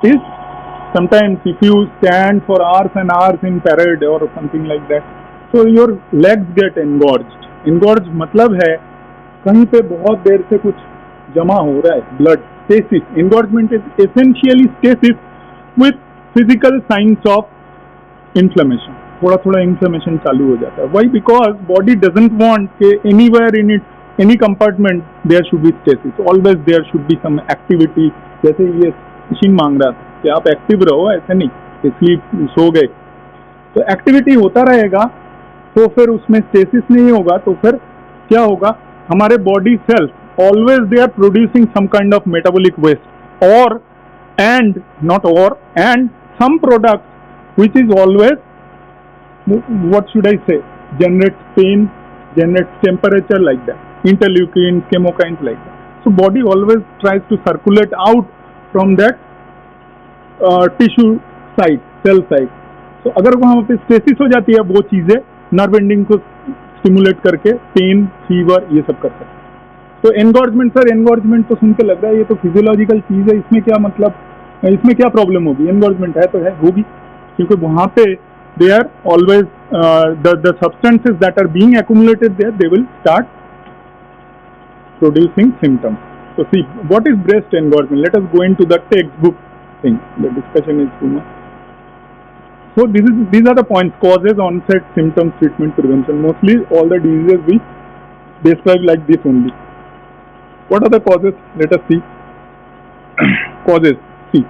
is sometimes if you stand for hours and hours in parade or something like that, so your legs get engorged. Engorged मतलब है कहीं पे बहुत देर से कुछ जमा हो रहा है, blood stasis. Engorgement is essentially stasis with physical signs of inflammation. थोड़ा थोड़ा inflammation चालू हो जाता है. Why? Because body doesn't want कि anywhere in it any compartment there should be stasis. Always there should be some activity. जैसे ये machine मांग रहा था कि आप एक्टिव रहो, ऐसे नहीं इसलिए सो गए. तो एक्टिविटी होता रहेगा तो फिर उसमें स्टेसिस नहीं होगा तो फिर क्या होगा, हमारे body cells always they are producing some kind of metabolic waste और एंड नॉट और end some product which is always what should I say generates pain, generates temperature like that, interleukins, chemokines like that. So body always tries to circulate out from that tissue site, cell site. So अगर वहाँ पे stasis हो जाती है वो चीज़ें nerve ending को stimulate करके पेन, फीवर ये सब कर सकते हैं. तो एनगॉर्जमेंट, सर एनगॉर्जमेंट तो सुन के लग रहा है ये तो फिजियोलॉजिकल चीज़ है, इसमें क्या मतलब, इसमें क्या प्रॉब्लम होगी. एनगॉर्जमेंट है तो है, होगी, क्योंकि वहाँ पे they are always the substances that are being accumulated there, they will start producing symptoms. So see, what is breast engorgement? Let us go into the textbook thing. The discussion is too much. So these are the points: causes, onset, symptoms, treatment, prevention. Mostly all the diseases we describe like this only. What are the causes? Let us see. Causes. See,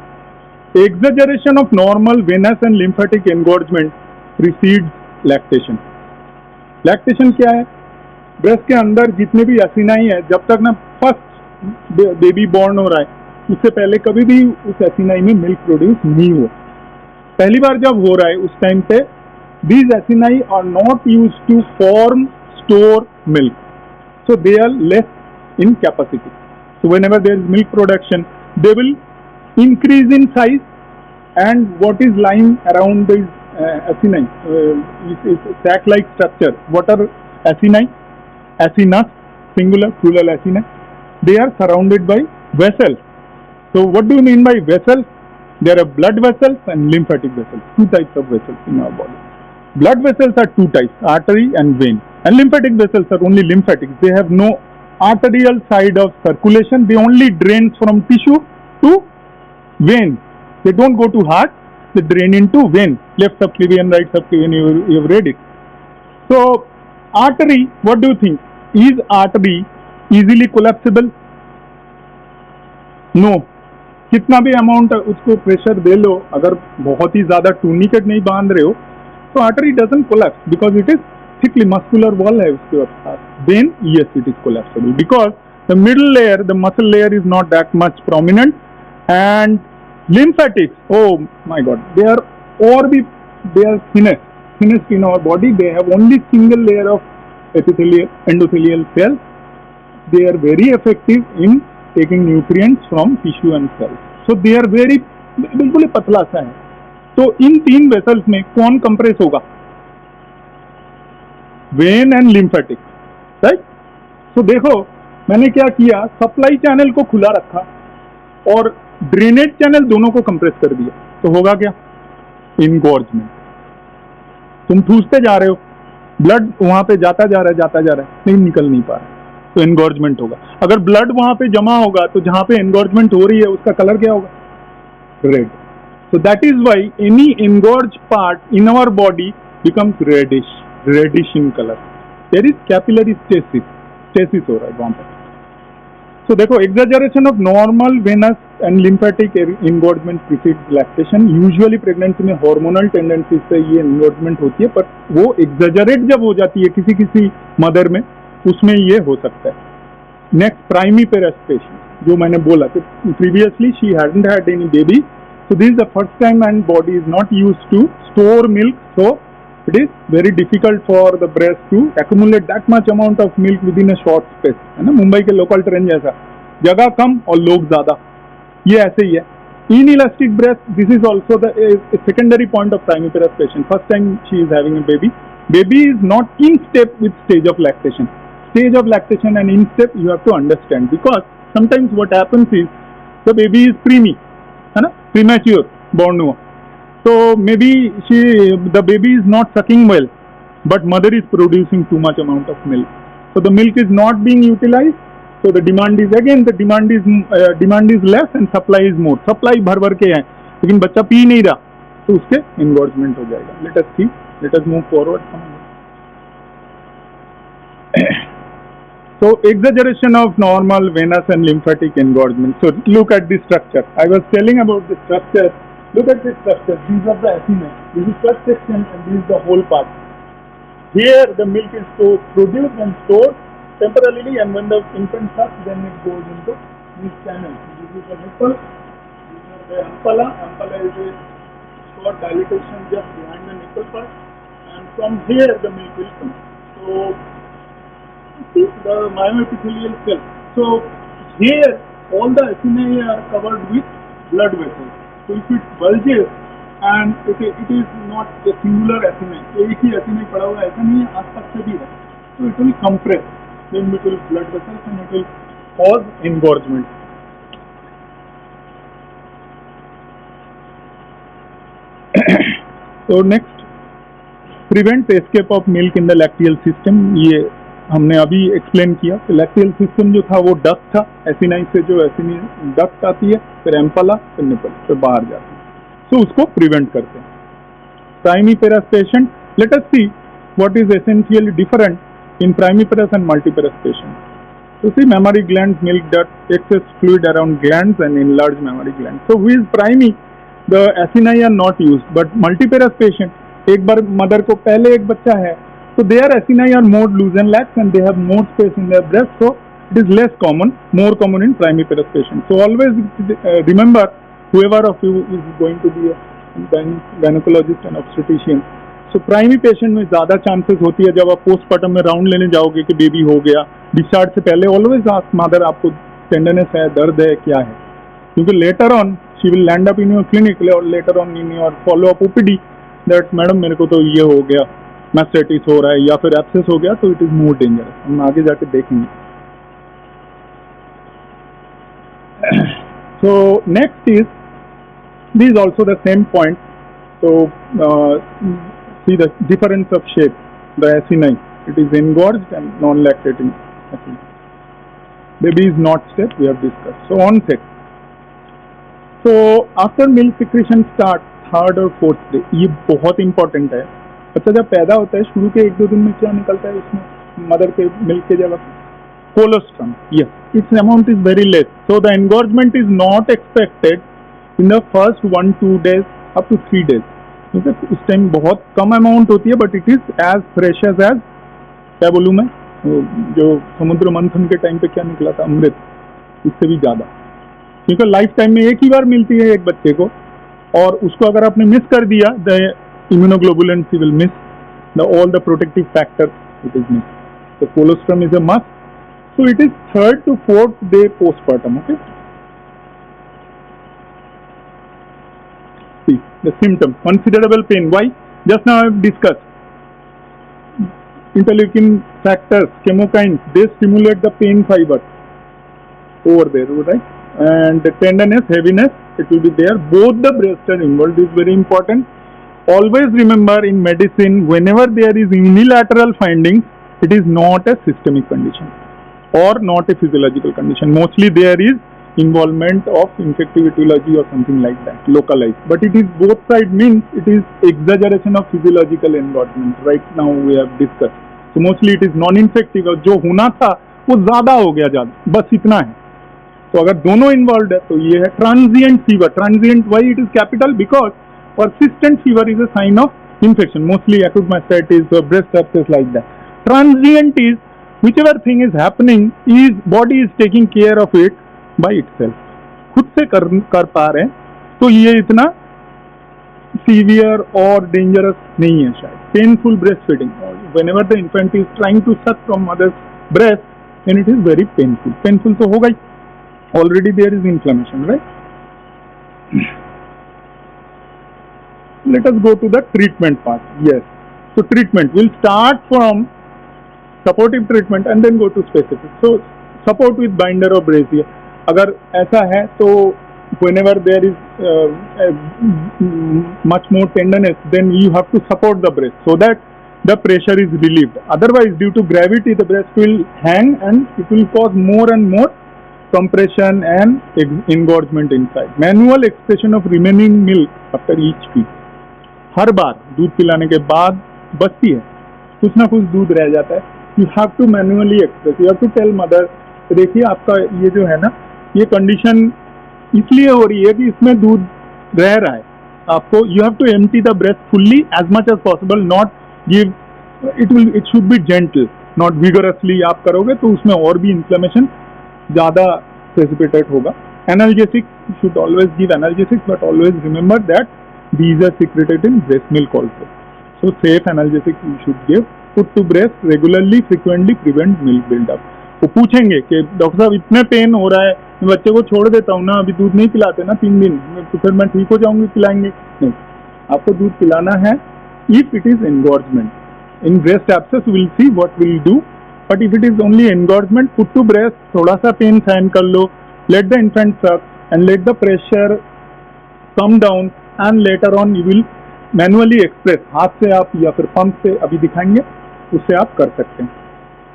exaggeration of normal venous and lymphatic engorgement precedes lactation. Lactation क्या है? Breast के अंदर जितने भी acini है, जब तक ना फर्स्ट बेबी बॉर्न हो रहा है उससे पहले कभी भी उस एसिनाई में मिल्क प्रोड्यूस नहीं हुआ. पहली बार जब हो रहा है उस टाइम पे these acini are not used to form, store milk, so they are less in capacity. So whenever there is milk production, they will increase in size, and what is lying around the acini is sac-like structure. What are acini? Acinas, singular, plural acini. They are surrounded by vessels. So what do you mean by vessels? There are blood vessels and lymphatic vessels. Two types of vessels in our body. Blood vessels are two types, artery and vein. And lymphatic vessels are only lymphatic. They have no arterial side of circulation. They only drain from tissue to vein. They don't go to heart. They drain into vein. Left subclavian, right subclavian, you have read it. So, artery, what do you think? Is artery easily collapsible? No. कितना भी amount उसको pressure दे लो, अगर बहुत ही ज्यादा टूनिकेट नहीं बांध रहे हो तो artery doesn't collapse because it is thickly muscular wall है उसके पास. Then yes it is collapsible because the middle layer, the muscle layer is not that much prominent. And lymphatics, oh my god, they are thinnest in our body. They have only single layer of endothelial cells. They are very effective in taking nutrients from tissue and cells. So they are very बिल्कुल पतला सा है. तो इन तीन vessels में कौन compress होगा? Vein and lymphatic, right. So देखो मैंने क्या किया, सप्लाई चैनल को खुला रखा और ड्रेनेज चैनल दोनों को कंप्रेस कर दिया. तो होगा क्या? इनगॉर्जमेंट. तुम ठूसते जा रहे हो, ब्लड वहां पे जाता जा रहा है नहीं निकल नहीं पा रहा, तो इनगॉर्जमेंट होगा. अगर ब्लड वहां पे जमा होगा तो जहां पे इनगॉर्जमेंट हो रही है उसका कलर क्या होगा? Red. So that is why any engorge part in our body becomes reddish in colour. There is capillary stasis हो रहा है वहां पर. तो देखो, exaggeration of normal venous and lymphatic engorgement precedes lactation. Usually pregnancy में हार्मोनल टेंडेंसीज से ये इनगॉर्जमेंट होती है, पर वो एग्जैजरेट जब हो जाती है किसी मदर में, उसमें ये हो सकता है. नेक्स्ट, प्राइमीपेरस पेशेंट, जो मैंने बोला कि previously she hadn't had any baby, so this is the first time and body is not used to store milk, so it is very difficult for the breast to accumulate that much amount of milk within a short space. है ना, मुंबई के local train जैसा, जगह कम और लोग ज्यादा, ये ऐसे ही है. Inelastic breast, this is also the secondary point of primiparous patient. First time she is having a baby. Baby is not in step with stage of lactation. Stage of lactation and in step you have to understand, because sometimes what happens is the baby is preemie, है ना, premature born हुआ, so maybe the baby is not sucking well, but mother is producing too much amount of milk, so the milk is not being utilized, so the demand is less and supply is more. Supply भर के है लेकिन बच्चा P नहीं रहा, तो उसके engorgement हो जाएगा. Let us move forward. So exaggeration of normal venous and lymphatic engorgement. So look at the structure. I was telling about the structure. Look at the structure. These are the acinae. This is first section and this is the whole part. Here the milk is produced and stored temporarily, and when the infant sucks, then it goes into these channels. This is the nipple. This is the ampulla. Ampulla is a short dilatation just behind the nipple part, and from here the milk will come. So see the myoepithelial cell. So here all the acinae are covered with blood vessels. So if it bulges and it is not a singular acinae, एक ही acinae पड़ा हुआ ऐसा नहीं है, आसपास से भी है, so it will compress then between blood vessels and it will cause engorgement. So next, prevent escape of milk in the lacteal system. ये हमने अभी एक्सप्लेन किया कि लैक्टियल सिस्टम जो था वो डक्ट था, एसिनाई से जो एसिनी डक्ट आती है, फिर एम्पला, फिर निपल, फिर बाहर जाती है, तो उसको प्रिवेंट करते हैं. Primiparous patient, let us see what is essentially different in primiparous and multiparous patient. तो see mammary glands, milk duct, excess fluid around glands and enlarged mammary gland. So who is primary, the acini are not used, but multiparous patient, एक बार mother को पहले एक बच्चा है, so their acini are more loose and lax and they have more space in their breast, so it is less common, more common in primiparous patients. So always remember, whoever of you is going to be a gynecologist and obstetrician, so primi patient में ज़्यादा chances होती है जब आप postmortem में round लेने जाओगे कि बेबी हो गया, डिस्चार्ज से पहले ऑलवेज आस्क मदर आपको टेंडरनेस है, दर्द है, क्या है, क्योंकि later on she will land up in your clinic और later on in your follow up OPD that madam मेरे को तो ये हो गया, मैस्टाइटिस हो रहा है या फिर एब्सेस हो गया, तो इट इज मोर डेंजरस. हम आगे जाके देखेंगे. So next is, this is also the same point. So see the difference of shape, the acini, it is engorged and non-lactating acini. Baby is not step, we have discussed. So onset. So after milk secretion start, third or fourth day, ये बहुत important है. बच्चा जब पैदा होता है शुरू के 1-2 दिन में क्या निकलता है इसमें मदर के मिल्क के जगह? Colostrum. Yes, its amount is very less. So the engorgement is not expected in the first 1-2 days up to 3 days. क्योंकि उस टाइम बहुत कम अमाउंट होती है, but it is as fresh as क्या बोलूँ मैं, जो समुद्र मंथन के टाइम पे क्या निकला था, अमृत, इससे भी ज़्यादा, क्योंकि लाइफ टाइम में एक ही बार मिलती है एक बच्चे को, और उसको अगर आपने मिस कर दिया, the immunoglobulins you will miss, all the protective factors it is missed. So colostrum is a must. So it is 3rd to 4th day postpartum. Okay. See the symptom: considerable pain. Why? Just now I have discussed. Interleukin factors, chemokines, they stimulate the pain fiber over there, right? And the tenderness, heaviness, it will be there. Both the breast are involved. Is very important. Always remember, in medicine, whenever there is unilateral findings, it is not a systemic condition or not a physiological condition. Mostly there is involvement of infective etiology or something like that, localized. But it is both sides, means it is exaggeration of physiological engorgement. Right now we have discussed. So mostly it is non-infective, और जो होना था वो ज़्यादा हो गया, ज़्यादा, बस इतना है. तो अगर दोनों इन्वॉल्व है तो ये है transient fever. Transient, why it is capital? Because persistent fever is a sign of infection, mostly acute mastitis or breast abscess, like that. Transient is whichever thing is happening, is body is taking care of it by itself, खुद से कर पा रहे हैं, तो ये इतना severe और dangerous नहीं है शायद. Painful breastfeeding, whenever the infant is trying to suck from mother's breast, then it is very painful. Painful तो होगा ही, already there is inflammation, right? Let us go to the treatment part. Yes. So treatment will start from supportive treatment and then go to specific. So support with binder or brazier. अगर ऐसा है तो whenever there is much more tenderness, then you have to support the breast so that the pressure is relieved. Otherwise, due to gravity, the breast will hang and it will cause more and more compression and engorgement inside. Manual expression of remaining milk after each feed. हर बार दूध पिलाने के बाद बचती है, कुछ ना कुछ दूध रह जाता है. You have to manually express. You have to tell mother, देखिए आपका ये जो है ना, ये कंडीशन इसलिए हो रही है कि इसमें दूध रह रहा है. आपको you have to empty the breast fully as much as possible. Not give, it should be gentle, not vigorously. आप करोगे तो उसमें और भी inflammation ज़्यादा precipitate होगा. Analgesic, you should always give analgesics, but always remember that these are secreted in breast milk also. So safe analgesic you should give. Put to breast regularly, frequently, prevent milk build-up. वो पूछेंगे कि doctor साहब इतने pen हो रहा है, मैं बच्चे को छोड़ देता हूँ ना, अभी दूध नहीं पिलाते ना 3 दिन, तो फिर मैं ठीक हो जाऊंगी, पिलाएंगे नहीं. आपको दूध पिलाना है. If it is engorgement, in breast abscess we will see what we will do. But if it is only engorgement, put to breast, थोड़ा सा पेन सहन कर लो, let the infant suck and let the pressure come down and later on you will manually express. हाथ से आप या फिर pump से अभी दिखाएंगे, उससे आप कर सकते हैं.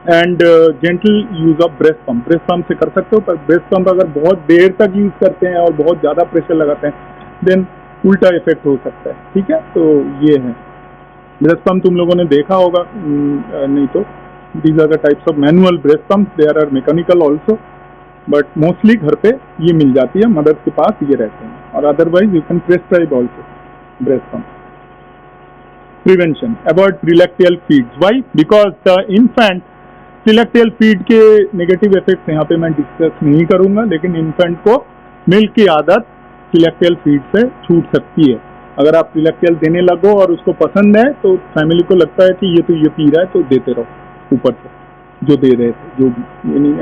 And gentle use of breast pump से कर सकते हो. पर ब्रेस्ट पंप अगर बहुत देर तक यूज करते हैं और बहुत ज़्यादा प्रेशर लगाते हैं, देन उल्टा इफेक्ट हो सकता है. ठीक है, तो ये है ब्रेस्ट पंप. तुम लोगों ने देखा होगा, नहीं तो these are the types of manual breast pump. There are mechanical also, but mostly घर पे ये मिल जाती है, मदर्स के पास ये रहते हैं. और otherwise you can prescribe also breast pump. Prevention, avoid prelacteal feeds. Why? Because the infant, prelacteal feed के नेगेटिव इफेक्ट्स यहाँ पे मैं डिस्कस नहीं करूंगा, लेकिन इन्फेंट को मिल्क की आदत प्रीलैक्टियल फीड से छूट सकती है. अगर आप प्रीलैक्टियल देने लगो और उसको पसंद है, तो फैमिली को लगता है कि ये तो ये पी रहा है, तो देते रहो ऊपर से जो दे रहे थे, जो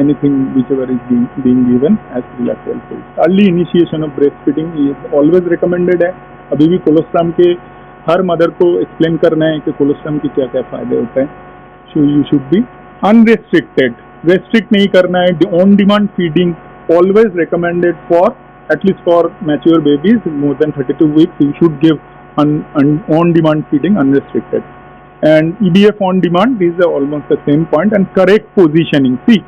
anything which ever is being given as prelacteal feed. Early initiation of breast feeding is always recommended है. अभी भी कोलोस्ट्रम के हर मदर को एक्सप्लेन करना है कि कोलोस्ट्रम के क्या क्या फायदे होते हैं. So you should be unrestricted, restrict नहीं करना है. On demand feeding always recommended for at least for mature babies more than 32 weeks. You should give on demand feeding unrestricted. And EBF on demand is almost the same point. And correct positioning. See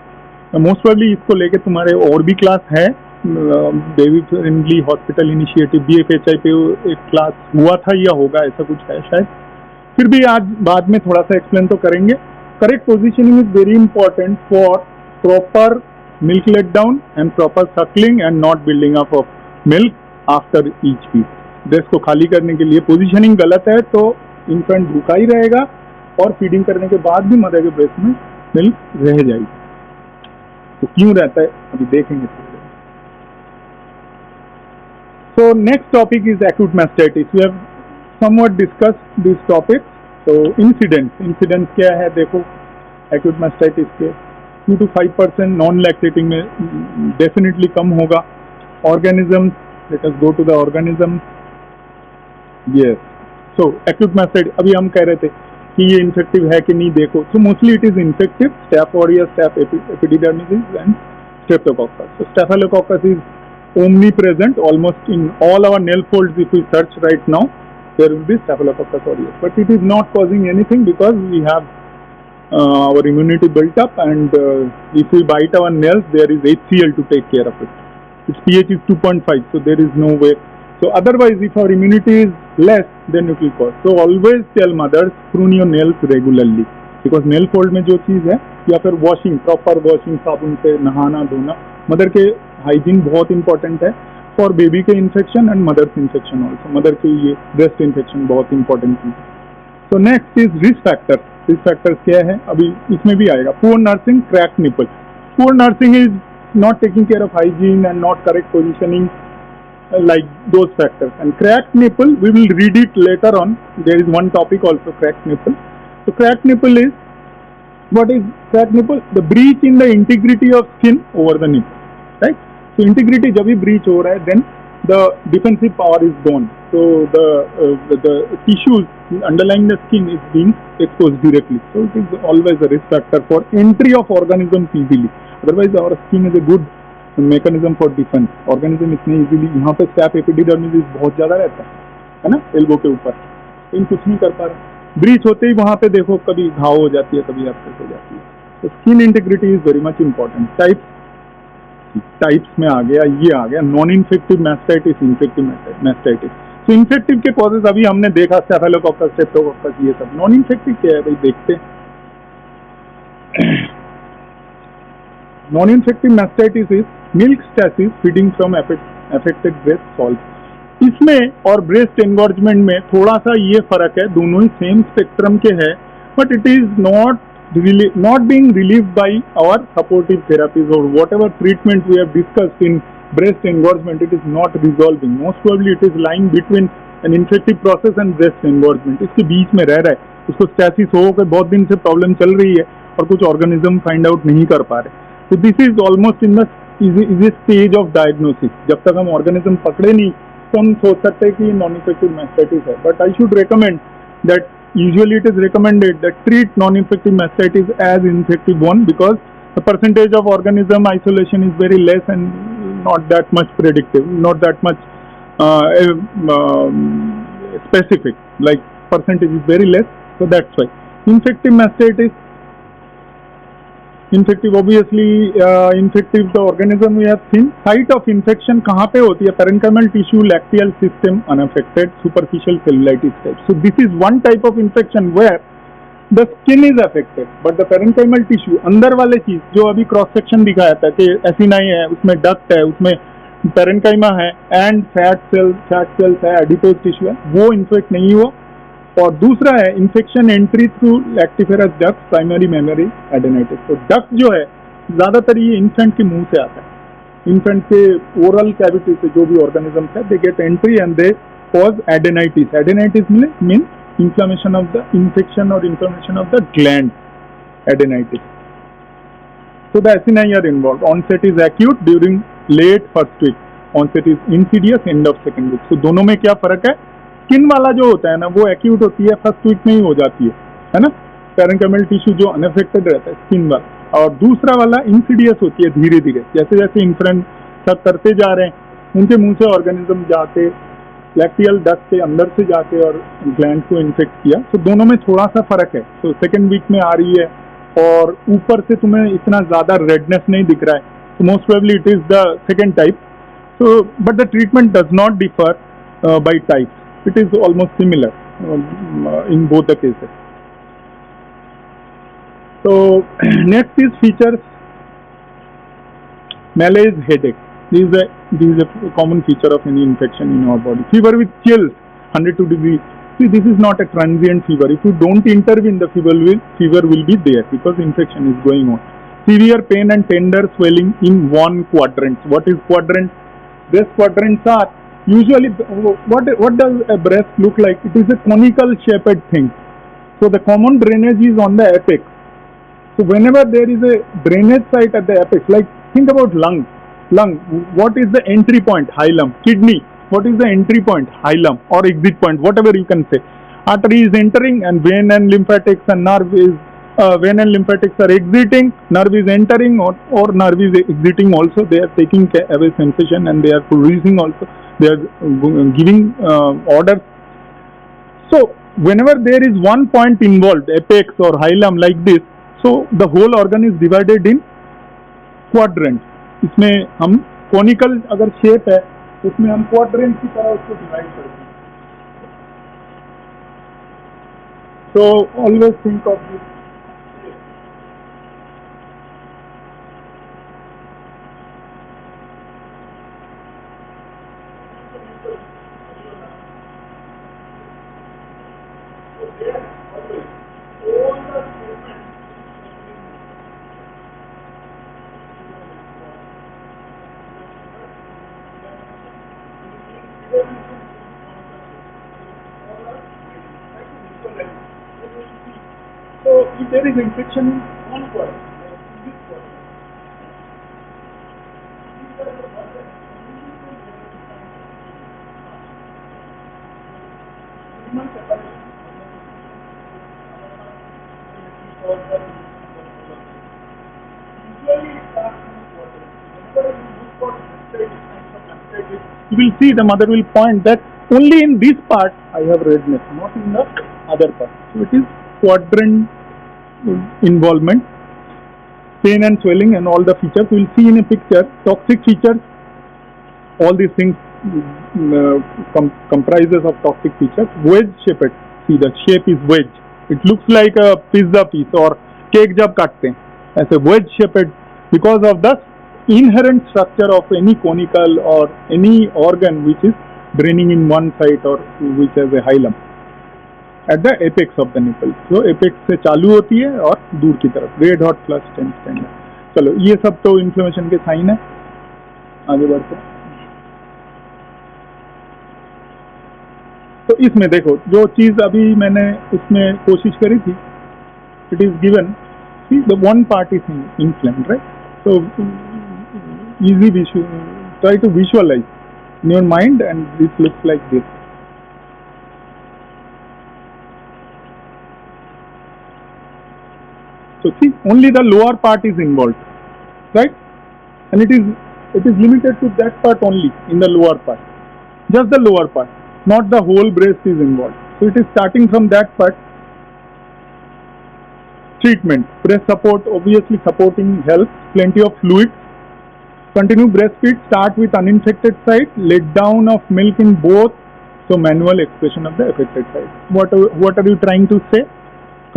most probably इसको लेके तुम्हारे और भी class है. Baby friendly hospital initiative BFHI पे एक class हुआ था या होगा, ऐसा कुछ है शायद. फिर भी आज बाद में थोड़ा सा एक्सप्लेन तो करेंगे. Correct positioning is very important for proper milk let down and proper suckling and not building up of milk after each feed. Breast को खाली करने के लिए पोजिशनिंग गलत है तो इन्फेंट भूखा ही रहेगा और फीडिंग करने के बाद भी मदर के ब्रेस्ट में मिल्क रह जाएगी. तो क्यों रहता है अभी देखेंगे. So next topic is acute mastitis. We have somewhat discussed this topic. So incidence क्या है देखो. acute mastitis के 2 to 5% नॉन लैक्टेटिंग में डेफिनेटली कम होगा. Organisms, let us go to the organisms. Yes. So acute mastitis अभी हम कह रहे थे कि ये इन्फेक्टिव है कि नहीं. देखो, so mostly it is infective. Staph aureus, Staph epidermidis and Streptococcus. So Staphylococcus is omnipresent almost in all our nail folds. If we search right now, there will be Staphylococcus aureus, but it is not causing anything because we have our immunity built up, and if we bite our nails, there is HCl to take care of it. Its pH is 2.5, so there is no way. So otherwise, if our immunity is less, then it will cause. So always tell mothers, prune your nails regularly, because nail fold में जो चीज़ है, या फिर washing, proper washing, साबुन से नहाना धोना, mother के हाइजीन बहुत इंपॉर्टेंट है फॉर बेबी के infection and mothers infection also. Mother के ये ब्रेस्ट इन्फेक्शन बहुत इंपॉर्टेंट चीज. So next is risk factor. Risk factors क्या है अभी इसमें भी आएगा. Poor nursing, crack nipple. Poor nursing is not taking care of hygiene and not correct positioning like those factors. And cracked nipple, we will read it later on. There is one topic also, cracked nipple. So cracked nipple is, what is cracked nipple? The breach in the integrity of skin over the nipple, right? So integrity जब भी breach हो रहा है, then the defensive power is gone. So the tissues underlying the skin is being exposed directly. So it is always a risk factor for entry of organisms easily. Otherwise, our skin is a good mechanism for defence, organism इतने easily, यहाँ पे step एपिडिडर्मिस बहुत ज्यादा रहता है ना, elbow के ऊपर, लेकिन कुछ नहीं कर पा रहे। ब्रीच होते ही वहां पे देखो कभी घाव हो जाती है, कभी एब्सेस हो जाती है। तो skin integrity is very much important. Types में आ गया, ये आ गया non infective mastitis, infective mastitis. तो इन्फेक्टिव के कॉजेज अभी हमने देखा, स्टेफिलोकोकस, स्ट्रेप्टोकोकस, ये सब। नॉन इन्फेक्टिव क्या है भाई, देखते हैं। Non-infective mastitis is milk stasis feeding from affected breast solve. इसमें और ब्रेस्ट एनगॉर्जमेंट में थोड़ा सा ये फर्क है, दोनों ही सेम स्पेक्ट्रम के हैं, but it is not being relieved by our supportive therapies or whatever treatment we have discussed in breast engorgement. It is not resolving. Most probably it is lying between an infective process and breast engorgement. इसके बीच में रह रहा है, उसको stasis हो के बहुत दिन से प्रॉब्लम चल रही है और कुछ ऑर्गेनिज्म फाइंड आउट नहीं कर पा रहे। So this is almost in the easy stage of diagnosis. जब तक हम ऑर्गेनिज्म पकड़े नहीं तो हम सोच सकते हैं कि नॉन इन्फेक्टिव मैस्टाइटिस है, but I should recommend that usually it is recommended that treat non-infective mastitis as infective one, because the percentage of organism isolation is very less and not that much predictive, not that much specific, like percentage is very less, so that's why. Infective mastitis, infective obviously, infective the organism we have seen. Site of infection कहाँ पे होती है? Parenchymal tissue, lacteal system unaffected, superficial cellulitis type. So this is one type of infection where the skin is affected, but the parenchymal tissue, अंदर वाले चीज जो अभी cross section दिखाया था कि एसिनाई है, उसमें डक्ट है, उसमें पेरेंकाइमा है एंड फैट सेल्स है, एडिपोज टिश्यू है, वो इन्फेक्ट नहीं हुआ। और दूसरा है infection entry through lactiferous duct, primary mammary adenitis. तो डक्ट जो है ज्यादातर ये इन्फेंट के मुंह से आता है, इन्फेंट के ओरल कैविटी से जो भी ऑर्गेनिज्म है, they get entry and they cause adenitis. Adenitis mean inflammation of the infection or inflammation of the gland, adenitis. So the acini are involved. Onset is acute during late first week, onset is insidious end of second week. So दोनों में क्या फर्क है? Skin वाला जो होता है ना वो एक्यूट होती है, फर्स्ट वीक में ही हो जाती है ना, पेरेंकाइमल टिश्यू जो अनअफेक्टेड रहता है स्किन वाला, और दूसरा वाला इंसिडियस होती है धीरे धीरे, जैसे जैसे इन्फ्रेंट सब करते जा रहे हैं उनके मुंह से ऑर्गेनिज्म जाके लैक्टियल डक्ट के अंदर से जाके और ग्लैंड को इन्फेक्ट किया। तो दोनों में थोड़ा सा फर्क है। तो सेकेंड वीक में आ रही है और ऊपर से तुम्हें इतना ज्यादा रेडनेस नहीं दिख रहा है, तो most probably it is the second type. So but the treatment does not differ by type, it is almost similar in both the cases. तो next is features, malaise, headache. This is a common feature of any infection in our body. Fever with chills, 102 degrees. See, this is not a transient fever. If you don't intervene, the fever will be there because infection is going on. Severe pain and tender swelling in one quadrant. What is quadrant? Breast quadrants are usually, what does a breast look like? It is a conical shaped thing. So the common drainage is on the apex. So whenever there is a drainage site at the apex, like think about lung, what is the entry point? Hilum. Kidney, what is the entry point? Hilum, or exit point, whatever you can say. Artery is entering and vein and lymphatics and nerve is, vein and lymphatics are exiting, nerve is entering or nerve is exiting also. They are taking away sensation and they are producing also, they are giving orders. So whenever there is one point involved, apex or hilum like this, so the whole organ is divided in quadrants. इसमें हम conical अगर shape है उसमें हम quadrant की तरह उसको divide करते हैं। So always think of this. So if there is infection in one quadrant, like in this quadrant, these are the quadrants. Human separation. Usually it starts in this quadrant. Whenever you look you will see the mother will point that only in this part I have redness, not in the other part. So it is quadrant involvement, pain and swelling and all the features. We will see in a picture. Toxic features, all these things comprises of toxic features. Wedge shaped, see the shape is wedge. It looks like a pizza piece or cake जब काटते हैं ऐसे wedge shaped, because of the inherent structure of any conical or any organ which is draining in one side or which has a hilum at the apex of the nipple. So apex से चालू होती है और दूर की तरफ red hot flush tends. चलो ये सब तो इन्फ्लेमेशन के साइन है. आगे बढ़ते हैं. तो इसमें देखो जो चीज अभी मैंने उसमें कोशिश करी थी, it is given, see the one part is inflamed, right? So try to visualize in your mind, and this looks like this. So see, only the lower part is involved, right? And it is limited to that part only, in the lower part, just the lower part, not the whole breast is involved. So it is starting from that part. Treatment, breast support, obviously supporting helps, plenty of fluids. Continue breastfeed, start with uninfected site, let down of milk in both, so manual expression of the affected site. What are you trying to say?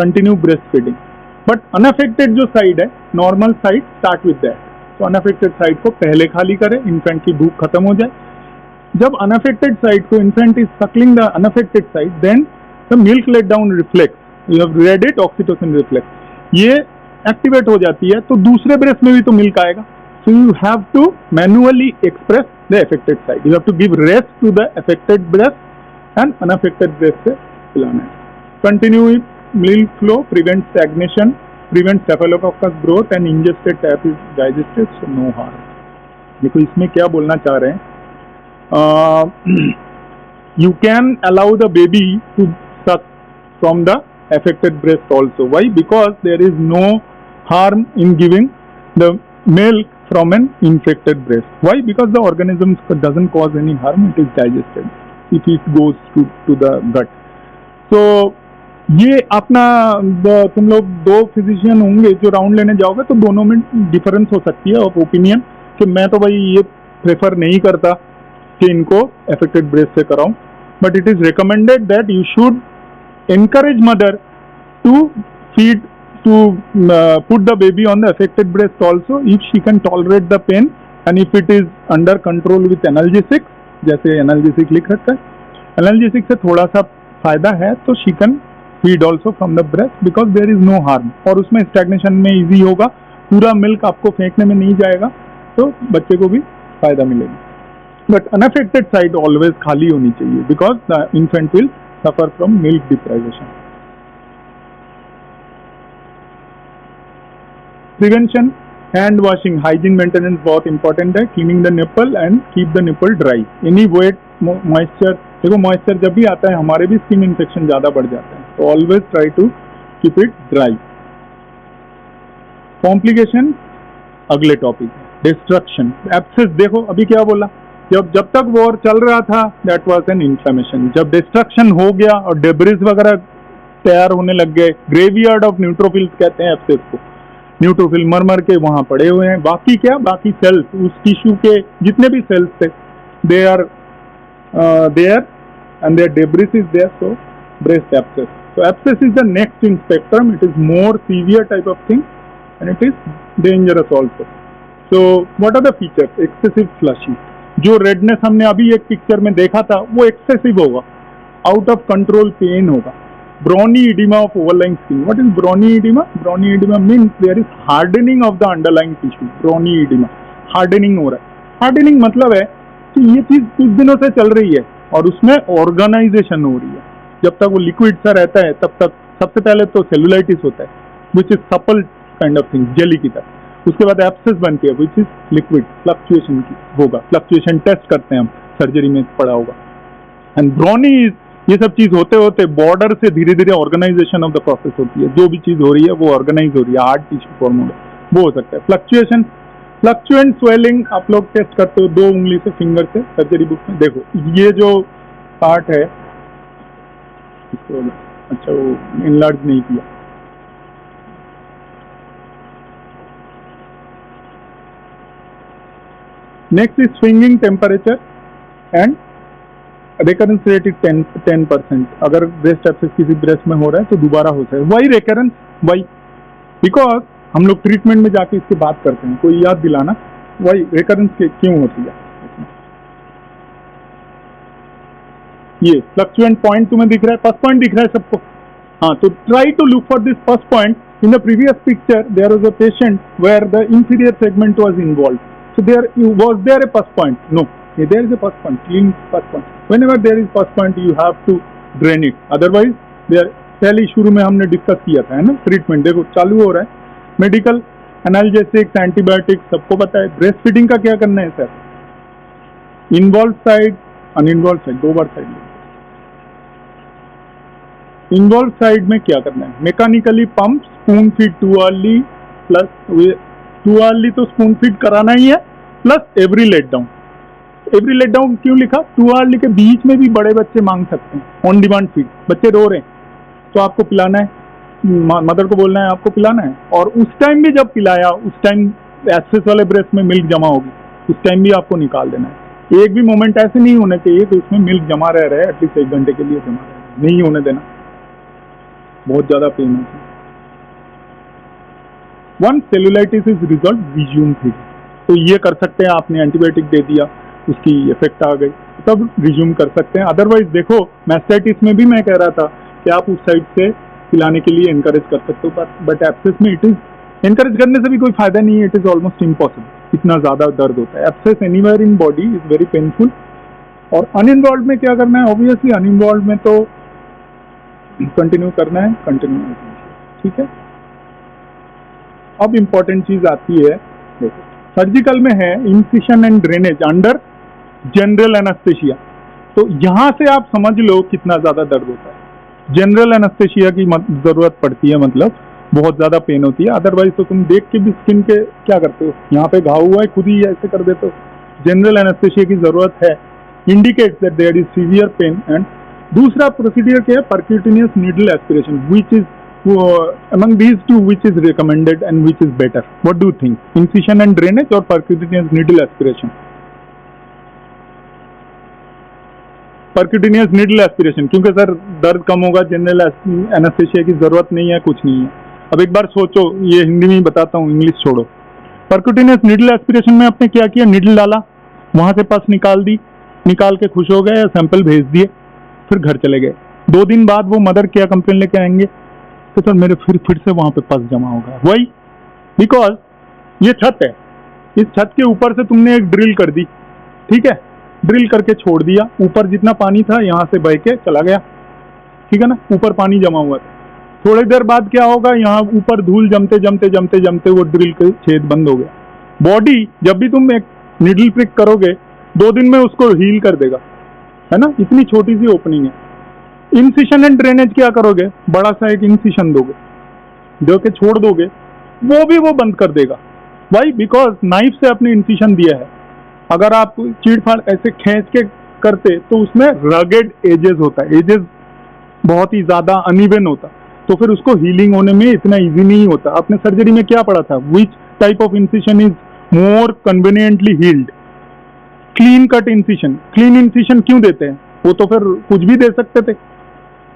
Continue breastfeeding. But unaffected जो side है, normal side, start with that. So unaffected side को पहले खाली करें, infant की भूख खत्म हो जाए. जब unaffected side को infant is suckling the unaffected side, then the milk let down reflex. You have read it, oxytocin reflex. ये एक्टिवेट हो जाती है तो दूसरे ब्रेस्ट में भी तो मिल्क आएगा. So you have to manually express the affected side. You have to give rest to the affected breast and unaffected breast से पिलाना है. Continue milk flow, prevent stagnation, prevent staphylococcus growth, and ingested tap is digested, so no harm. देखो इसमें क्या बोलना चाह रहे हैं. You can allow the baby to suck from the affected breast also. Why? Because there is no harm in giving the milk from an infected breast. Why? Because the organism doesn't cause any harm, it is digested if it goes to the gut. So ये अपना तुम लोग दो physician होंगे जो round लेने जाओगे तो दोनों में डिफरेंस हो सकती है ऑफ ओपिनियन कि मैं तो भाई ये प्रेफर नहीं करता कि इनको अफेक्टेड ब्रेस्ट से कराऊं, but it is recommended that you should encourage mother to feed, to put the baby on the affected breast also if she can tolerate the pain and if it is under control with analgesics, जैसे analgesic लिख रखा है, analgesic से थोड़ा सा फायदा है तो she can feed also from the breast because there is no harm. और उसमें stagnation में easy होगा, पूरा milk आपको फेंकने में नहीं जाएगा तो बच्चे को भी फायदा मिलेगा. But unaffected side always खाली होनी चाहिए because the infant will suffer from milk deprivation. Prevention, hand washing, hygiene maintenance बहुत important है. Cleaning the nipple and keep the nipple dry. Any wet moisture, देखो moisture जब भी आता है हमारे भी skin infection ज़्यादा बढ़ जाता है, तो always try to keep it dry. Complication, अगले टॉपिक, destruction, abscess. देखो अभी क्या बोला, जब तक वॉर चल रहा था दैट वाज एन इन्फ्लेमेशन. जब डिस्ट्रक्शन हो गया और डेब्रिस वगैरह तैयार होने लग गए, ग्रेवयार्ड ऑफ न्यूट्रोफिल्स कहते हैं एब्सेस को. न्यूट्रोफिल मर के वहां पड़े हुए हैं. बाकी क्या, बाकी सेल्स, उस टिश्यू के जितने भी सेल्स थे they are there and there debris is there. So breast abscess. So abscess is the next in spectrum. It is more severe type of thing and it is dangerous also. So what are the features? Excessive flushing. जो redness हमने अभी एक picture में देखा था वो excessive होगा, out of control pain होगा. Brawny edema of overlying skin. What is brawny edema? Brawny edema means there is hardening of the underlying tissue. Brawny edema, hardening हो रहा है. हार्डनिंग मतलब है कि ये चीज कुछ दिनों से चल रही है और उसमें ऑर्गेनाइजेशन हो रही है. जब तक वो लिक्विड सा रहता है तब तक सबसे पहले तो सेलुलाइटिस होता है which is supple kind of thing, jelly की तरह. उसके बाद एब्सेस बनती है विच इज लिक्विड, फ्लक्चुएशन की होगा. फ्लक्चुएशन टेस्ट करते हैं हम, सर्जरी में पड़ा होगा. एंड ब्रॉनी, ये सब चीज होते होते बॉर्डर से धीरे धीरे ऑर्गेनाइजेशन ऑफ द प्रोसेस होती है. जो भी चीज हो रही है वो ऑर्गेनाइज हो रही है, हार्ड टिश्यू फॉर्म हो रहा है, वो हो सकता है. फ्लक्चुएशन फ्लक्चुएंट स्वेलिंग आप लोग टेस्ट करते हो 2 उंगली से, फिंगर से सर्जरी बुक में। देखो ये जो पार्ट है इसको अच्छा वो इनलार्ज नहीं किया। Next is swinging temperature and recurrence rate is 10%। अगर ब्रेस्ट एब्सेस किसी ब्रेस्ट में हो रहा है तो दोबारा हो जाए। Y recurrence? वाई? बिकॉज हम लोग ट्रीटमेंट में जाके इसकी बात करते हैं, कोई याद दिलाना वाई रिकरेंस क्यों होती है। ये फ्लक्चुएंट पॉइंट तुम्हें दिख रहा है, फर्स्ट पॉइंट दिख रहा है सबको? हाँ, तो try to look for this first point. In the previous picture there was a patient where the inferior segment was involve, so was there a first point? No, there is a first point, clean first point. Whenever there is first point you have to drain it, otherwise there पहले शुरू में हमने discuss किया था, है ना। Treatment देखो चालू हो रहा है, मेडिकल एनाल्जेसिक्स एंटीबायोटिक्स सबको पता है। ब्रेस्ट फीडिंग का क्या करना है sir? Involve side uninvolve side, 2 बार साइड। इन्वॉल्व साइड में क्या करना है? Mechanically pump spoon feed too early, plus too early तो स्पून फीड कराना ही है, plus every let down. Every let down क्यों लिखा? टू अर्ली के बीच में भी बड़े बच्चे मांग सकते हैं ऑन डिमांड फीड। बच्चे रो रहे हैं तो आपको पिलाना है, मदर को बोलना है आपको पिलाना है, और उस टाइम भी जब पिलाया उस टाइम एक्सेस वाले ब्रेस्ट में मिल्क जमा होगी, उस टाइम भी आपको निकाल देना है। एक भी मोमेंट ऐसे नहीं होना चाहिए कि उसमें मिल्क जमा रह रहा है, एटलीस्ट 1 घंटे के लिए जमा रहे, नहीं होने देना, बहुत ज्यादा पेन होती है। One cellulitis is resolve, resume feed. तो ये कर सकते हैं, आपने एंटीबायोटिक दे दिया, उसकी इफेक्ट आ गई, तब रिज्यूम कर सकते हैं। अदरवाइज देखो मैस्टाइटिस में भी मैं कह रहा था कि आप उस साइड से पिलाने के लिए एनकरेज कर सकते हो, बट एब्सेस में इट इज एनकरेज करने से भी कोई फायदा नहीं है, इट इज ऑलमोस्ट इम्पॉसिबल, इतना ज्यादा दर्द होता है। Abscess anywhere in body is very painful. और अनइन्वॉल्व में क्या करना है? ऑब्वियसली अनइन्वॉल्व में तो कंटिन्यू करना है, कंटिन्यू, ठीक है। अब इंपॉर्टेंट चीज आती है, देखो सर्जिकल में है incision and drainage under general anaesthesia. तो यहां से आप समझ लो कितना ज्यादा दर्द होता है। जनरल एनेस्थेसिया की जरूरत पड़ती है, मतलब बहुत ज्यादा पेन होती है। अदरवाइज तो तुम देख के भी स्किन के क्या करते हो, यहाँ पे घाव हुआ है खुद ही ऐसे कर देते हो। जनरल एनेस्थेसिया की जरूरत है, indicates that there is severe pain. And दूसरा प्रोसीडियर क्या है? Percutaneous needle aspiration, which is among these two which is recommended and which is better? What do you think? Incision and drainage or percutaneous needle aspiration? Percutaneous needle aspiration, क्योंकि sir दर्द कम होगा, general anaesthesia की जरूरत नहीं है, कुछ नहीं है। अब एक बार सोचो, ये हिंदी में बताता हूँ, इंग्लिश छोड़ो। परक्यूटेनियस नीडल एस्पिरेशन में आपने क्या किया? नीडल डाला, वहां से पस निकाल दी, निकाल के खुश हो गए, सैंपल भेज दिए, फिर घर चले गए। 2 दिन बाद वो मदर क्या कंप्लेन लेके आएंगे? तो सर मेरे फिर से वहां पे पस जमा हो गया। वही बिकॉज ये छत है, इस छत के ऊपर से तुमने एक ड्रिल कर दी, ठीक है, ड्रिल करके छोड़ दिया, ऊपर जितना पानी था यहाँ से बह के चला गया, ठीक है ना, ऊपर पानी जमा हुआ था। थोड़ी देर बाद क्या होगा? यहाँ ऊपर धूल जमते जमते जमते जमते वो ड्रिल के छेद बंद हो गया। बॉडी जब भी तुम एक निडल प्रिक करोगे 2 दिन में उसको हील कर देगा, है ना, इतनी छोटी सी ओपनिंग है। इंसिशन एंड ड्रेनेज क्या करोगे? बड़ा सा एक इंसिशन दोगे, दो के छोड़ दोगे, वो भी वो बंद कर देगा। वाई? बिकॉज नाइफ से आपने इंसिशन दिया है। अगर आप चीड़ फाड़ ऐसे खींच के करते तो उसमें रगेड एजेस होता है, एजेस बहुत ही ज्यादा अनइवन होता, तो फिर उसको हीलिंग होने में इतना इजी नहीं होता। आपने सर्जरी में क्या पढ़ा था? Which type of incision is more conveniently healed? Clean cut incision. Clean incision क्यों देते हैं? वो तो फिर कुछ भी दे सकते थे।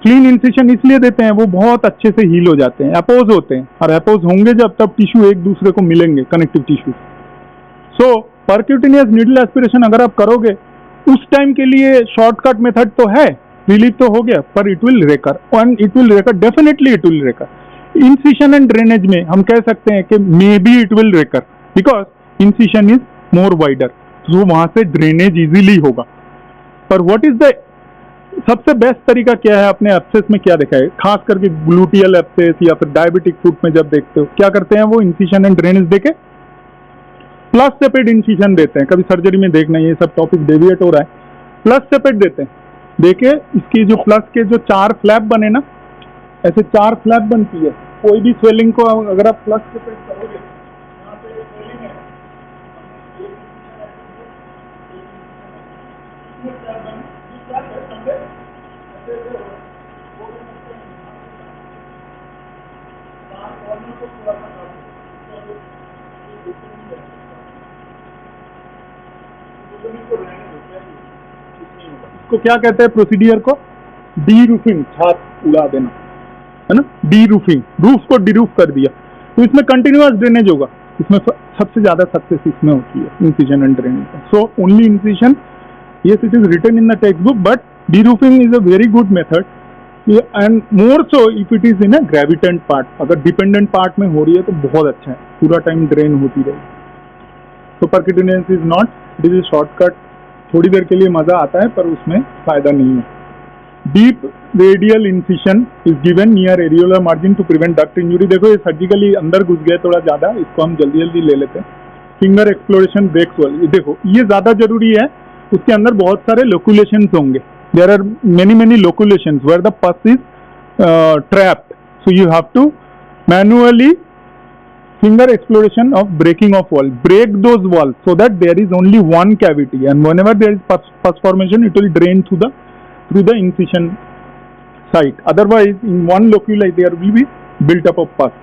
क्लीन इंसिशन इसलिए देते हैं, वो बहुत अच्छे से हील हो जाते हैं, अपोज होते हैं, और अपोज होंगे जब तब टिश्यू एक दूसरे को मिलेंगे, कनेक्टिव टिश्यू। सो परक्यूटेनियस नीडल एस्पिरेशन अगर आप करोगे उस टाइम के लिए शॉर्टकट मेथड तो है, रिलीफ तो हो गया, पर it will recur, and it will recur, definitely it will recur. Incision and drainage में हम कह सकते हैं कि maybe it will recur, because incision is more wider, तो वहां से ड्रेनेज इजीली होगा। पर व्हाट इज द सबसे बेस्ट तरीका क्या है? अपने एब्सेस में क्या देखा है, खास करके ग्लूटियल एब्सेस या फिर डायबिटिक फुट में जब देखते हो क्या करते हैं? वो इंसिशन एंड ड्रेनेज देके प्लस सेपेड इंसिशन देते हैं। कभी सर्जरी में देखना, ये सब टॉपिक डेविएट हो रहा है। प्लस सेपेड देते हैं, देखे इसकी जो प्लस के जो 4 फ्लैप बने ना, ऐसे 4 फ्लैप बनती है। कोई भी स्वेलिंग को अगर आप प्लस सेपेड करोगे, यहाँ पे स्वेलिंग है, इसको क्या कहते हैं प्रोसीडियर को? डी रूफिंग, छात उड़ा देना, है ना, डी रूफिंग, रूफ को डी रूफ कर दिया। तो इसमें कंटिन्यूअस ड्रेनेज होगा, इसमें सबसे ज्यादा सक्सेस इसमें होती है incision and drainage. So only incision, yes it is written in the textbook, but de-roofing is a very good method, and more so if it is in a gravitant part। अगर dependent part में हो रही है तो बहुत अच्छा है, पूरा टाइम ड्रेन होती रहेगी। तो percutaneous is not, it is a shortcut, थोड़ी देर के लिए मजा आता है पर उसमें फायदा नहीं है। Deep radial incision is given near areolar margin to prevent duct injury. देखो ये सर्जिकली अंदर घुस गया थोड़ा ज्यादा, इसको हम जल्दी जल्दी ले लेते हैं। फिंगर एक्सप्लोरेशन ब्रेक्स वाली, देखो ये ज्यादा जरूरी है, उसके अंदर बहुत सारे लोकुलेशंस होंगे। There are many loculations where the pus is trapped, so you have to manually finger exploration of breaking of wall, break those walls so that there is only one cavity, and whenever there is pus formation it will drain through the incision site. Otherwise in one loculi there will be built up of pus.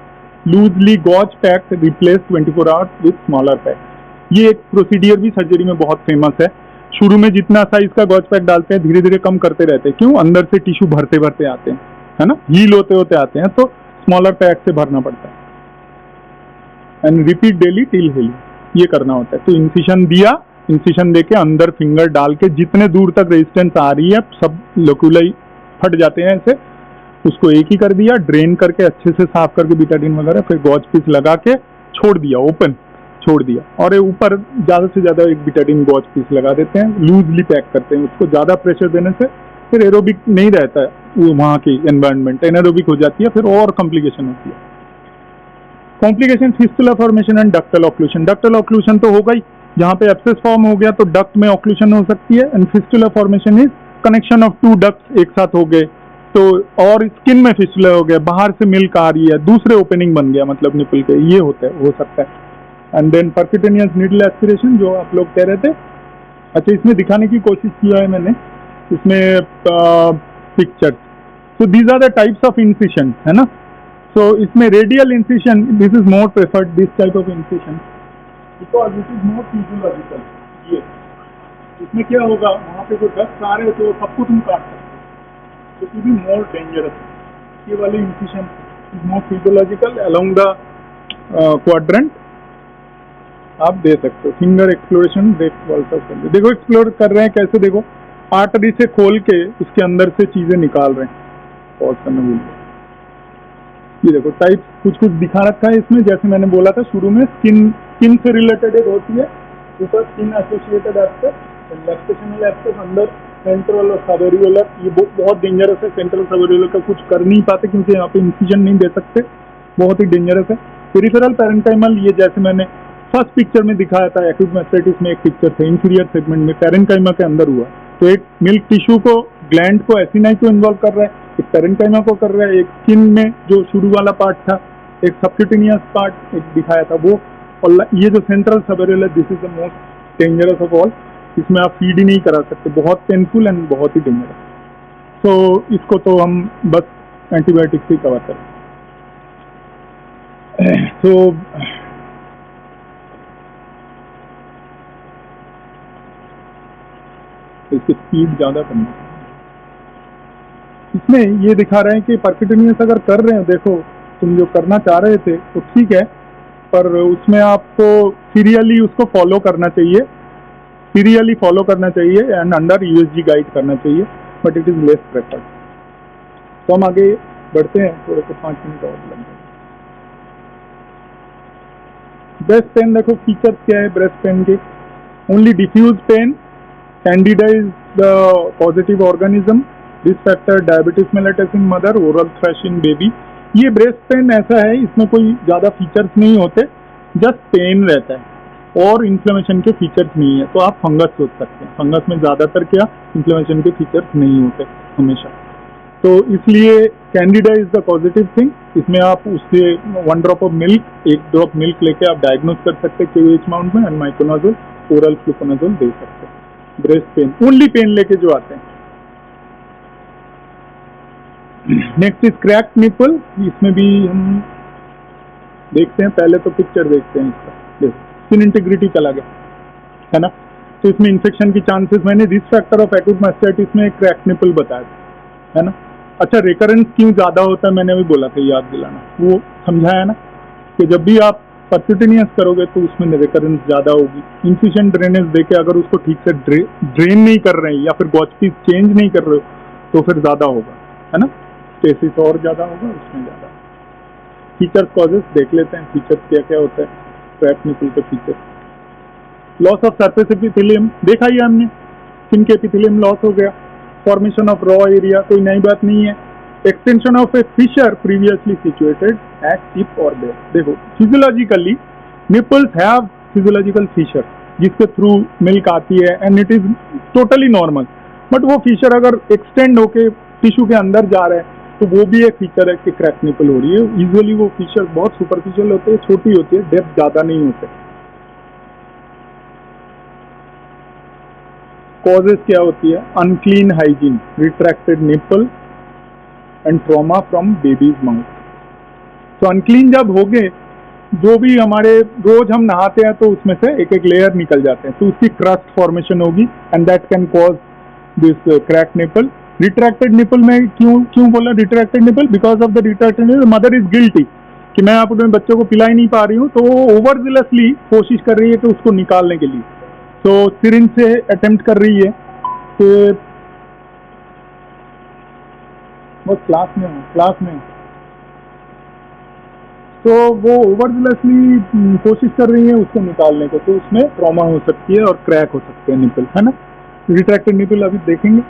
Loosely gauge pack replace 24 hours with smaller pack. ये एक procedure भी surgery में बहुत famous है। शुरू में जितना size का गॉज पैक डालते हैं धीरे धीरे कम करते रहते हैं, क्यों? अंदर से टिश्यू भरते भरते आते हैं, है ना, हील होते होते आते हैं, तो स्मॉलर पैक से भरना पड़ता है। And repeat daily till healing, ये करना होता है। तो इंसिशन दिया, इंसिशन देके अंदर फिंगर डाल के जितने दूर तक रेजिस्टेंस आ रही है सब लोकुलाई फट जाते हैं ऐसे, उसको एक ही कर दिया, ड्रेन करके अच्छे से साफ करके बीटाडीन वगैरह, फिर गॉज पीस लगा के छोड़ दिया, ओपन छोड़ दिया, और ऊपर ज्यादा से ज्यादा एक बीटाडीन गॉज पीस लगा देते हैं, लूजली पैक करते हैं। उसको ज्यादा प्रेशर देने से फिर एरोबिक नहीं रहता है वो, वहाँ की एनवायरनमेंट एनारोबिक हो जाती है, फिर और कॉम्प्लिकेशन होती है। Complication fistula formation and ductal occlusion. Ductal occlusion तो होगा ही, जहाँ पे एब्सेस फॉर्म हो गया तो डक्ट में ऑक्लूशन हो सकती है। And fistula formation is connection of two ducts एक साथ हो गए, तो और स्किन में फिस्टुला हो गया, बाहर से मिल्क आ रही है, दूसरे ओपनिंग बन गया मतलब निपल के, ये होता है, हो सकता है। And then percutaneous needle aspiration जो आप लोग कह रहे थे, अच्छा इसमें दिखाने की कोशिश किया है मैंने, इसमें picture. So these are the types of incision, है ना। So इसमें radial incision, this is more preferred, this type of incision, because this is more physiological. ये इसमें क्या होगा, वहाँ पे जो डस्ट आ रहे हैं तो सबको तुम काट सकते हो, it will be more dangerous. ये वाली incision is more physiological along the quadrant, आप दे सकते हो। Finger exploration break walls off, देखो एक्सप्लोर कर रहे हैं कैसे, देखो आर्टरी से खोल के उसके अंदर से चीजें निकाल रहे हैं, पॉज करना भूल गए। ये देखो टाइप कुछ कुछ दिखा रखा है इसमें, जैसे मैंने बोला था शुरू में, स्किन से रिलेटेड एक होती है, ऊपर skin associated aspect, lactational aspect, अंदर सेंट्रल और सबेरियोलर। ये बहुत डेंजरस है, सेंट्रल सबेरियोलर का कुछ कर नहीं पाते क्योंकि यहाँ पे इंसिजन नहीं दे सकते, बहुत ही डेंजरस है। पेरिफेरल पैरेंकाइमल, ये जैसे मैंने फर्स्ट पिक्चर में दिखाया था, एक्यूट मास्टाइटिस में एक पिक्चर था, इंफीरियर सेगमेंट में पैरेंकाइमा के अंदर हुआ, तो एक मिल्क टिश्यू को, ग्लैंड को एसिनाई को इन्वॉल्व कर रहा है, एक पैरेंकाइमा को कर रहा है, एक स्किन में जो शुरू वाला पार्ट था, एक सबक्यूटेनियस पार्ट एक दिखाया था वो, और ये जो central subareolar, this is the most dangerous of all. इसमें आप फीड ही नहीं करा सकते, बहुत पेनफुल एंड बहुत ही डेंजरस। तो इसको तो हम बस एंटीबायोटिक से कवर करें। तो इसकी स्पीड ज्यादा करना, इसमें ये दिखा रहे हैं कि परक्यूटेनियस अगर कर रहे हो, देखो तुम जो करना चाह रहे थे तो ठीक है, पर उसमें आपको सीरियली उसको फॉलो करना चाहिए, सीरियली फॉलो करना चाहिए एंड अंडर यूएसजी गाइड करना चाहिए, but it is less preferred. तो हम आगे बढ़ते हैं, थोड़े को 5 मिनट और लग जाए। ब्रेस्ट पेन, देखो फीचर्स क्या है ब्रेस्ट पेन के, only diffuse pain, candida is the positive organism, risk factor diabetes mellitus in mother, oral thrush in baby. ये ब्रेस्ट पेन ऐसा है, इसमें कोई ज्यादा फीचर्स नहीं होते, जस्ट पेन रहता है और इन्फ्लेमेशन के फीचर्स नहीं है। तो आप फंगस सोच सकते हैं, फंगस में ज्यादातर क्या इन्फ्लेमेशन के फीचर्स नहीं होते हमेशा, तो इसलिए Candida is the positive thing. इसमें आप उससे 1 drop of milk, 1 drop milk लेके आप डायग्नोज कर सकते हैं केवीएच माउंट में, एंड माइक्रोनाजोल, ओरल फ्लुकोनाजोल दे सकते हैं। ब्रेस्ट पेन, ओनली पेन लेके जो आते हैं। नेक्स्ट इज क्रैक निपल, इसमें भी हम देखते हैं, पहले तो पिक्चर देखते हैं इसका। देखो स्किन इंटीग्रिटी चला गया है ना, तो इसमें इन्फेक्शन की चांसेस, मैंने risk factor of acute mastitis में क्रैक निपल बताया था, है ना। अच्छा, रिकरेंस क्यों ज्यादा होता है मैंने अभी बोला था, याद दिलाना, वो समझाया ना कि जब भी आप परक्यूटेनियस करोगे तो उसमें रिकरेंस ज्यादा होगी। इनफिशिएंट ड्रेनेज देके अगर उसको ठीक से ड्रेन नहीं कर रहे हैं या फिर गॉज पीस चेंज नहीं कर रहे हो तो फिर ज्यादा होगा, है ना, स्टेसिस और ज्यादा होगा, उसमें ज्यादा। फीचर्स कॉजेस देख लेते हैं, फीचर्स क्या क्या होता है क्रैक निपल के feature. Loss of surface epithelium देखा ही हमने, स्किन के एपिथेलियम लॉस हो गया। फॉर्मेशन ऑफ रॉ एरिया कोई नई बात नहीं है। Extension of a fissure previously situated at tip और बेयर। देखो physiologically nipples have physiological fissure जिसके थ्रू मिल्क आती है and it is totally normal, but वो फिशर अगर एक्सटेंड होके टिश्यू के अंदर जा रहा है तो वो भी एक फीचर है कि क्रैक निपल हो रही है। यूजुअली वो फिशर बहुत सुपरफिशियल होते हैं, छोटी होती है, डेप्थ ज्यादा नहीं होते। कॉजेस क्या होती है, unclean hygiene, retracted nipple and trauma from babies mouth. तो अनक्लीन जब हो गए, जो भी हमारे रोज हम नहाते हैं तो उसमें से एक एक लेयर निकल जाते हैं, तो उसकी क्रस्ट फॉर्मेशन होगी and that can cause this crack nipple. Retracted nipple में क्यों बोला retracted nipple, because of the retracted nipple mother is guilty कि मैं अपने बच्चों को पिला ही नहीं पा रही हूँ, तो वो ओवरजिलसली कोशिश कर रही है कि उसको निकालने के लिए, तो सिरिंज से अटेम्प्ट कर रही है कि बस क्लास में तो वो ओवरजिलसली कोशिश कर रही है उसको निकालने को, तो उसमें ट्रॉमा हो सकती है और क्रैक हो सकते हैं निपल, है ना। रिट्रैक्टेड निपल अभी देखेंगे।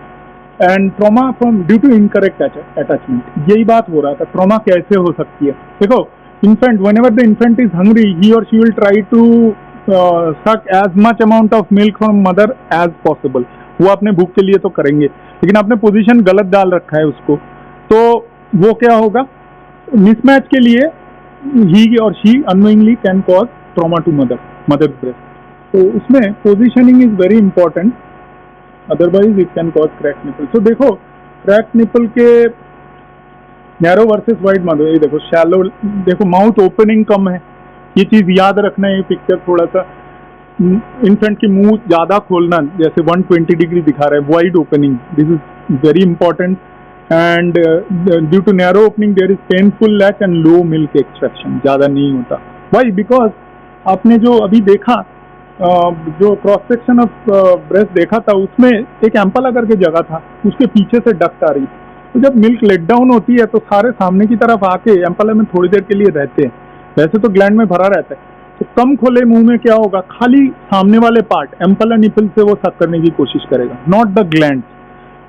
And trauma from due to incorrect attachment, यही बात हो रहा था, ट्रॉमा कैसे हो सकती है। देखो infant, whenever the infant is hungry he और she will try to suck as much amount of milk from mother as possible। वो अपने भूख के लिए तो करेंगे, लेकिन आपने पोजीशन गलत डाल रखा है उसको, तो वो क्या होगा, मिसमैच के लिए he और she unknowingly can cause trauma to mother's breast। तो उसमें positioning is very important, otherwise it can cause crack nipple. तो देखो क्रैक निपल के नैरो वर्सेस वाइड माउथ, ये देखो शैलो, देखो माउथ ओपनिंग कम है, ये चीज याद रखना है। ये पिक्चर थोड़ा सा इन्फेंट की मुंह ज्यादा खोलना, जैसे 120 डिग्री दिखा रहा है, wide opening, this is very important. And due to narrow opening there is painful latch and low milk extraction, ज्यादा नहीं होता। वाई, बिकॉज आपने जो अभी देखा जो क्रॉस सेक्शन ऑफ ब्रेस्ट देखा था उसमें एक एम्पला करके जगह था, उसके पीछे से डक्ट आ रही, तो जब मिल्क लेट डाउन होती है तो सारे सामने की तरफ आके एम्पला में थोड़ी देर के लिए रहते हैं, वैसे तो ग्लैंड में भरा रहता है, तो कम खुले मुंह में क्या होगा, खाली सामने वाले पार्ट एम्पला निपल से वो सक करने की कोशिश करेगा, not the gland.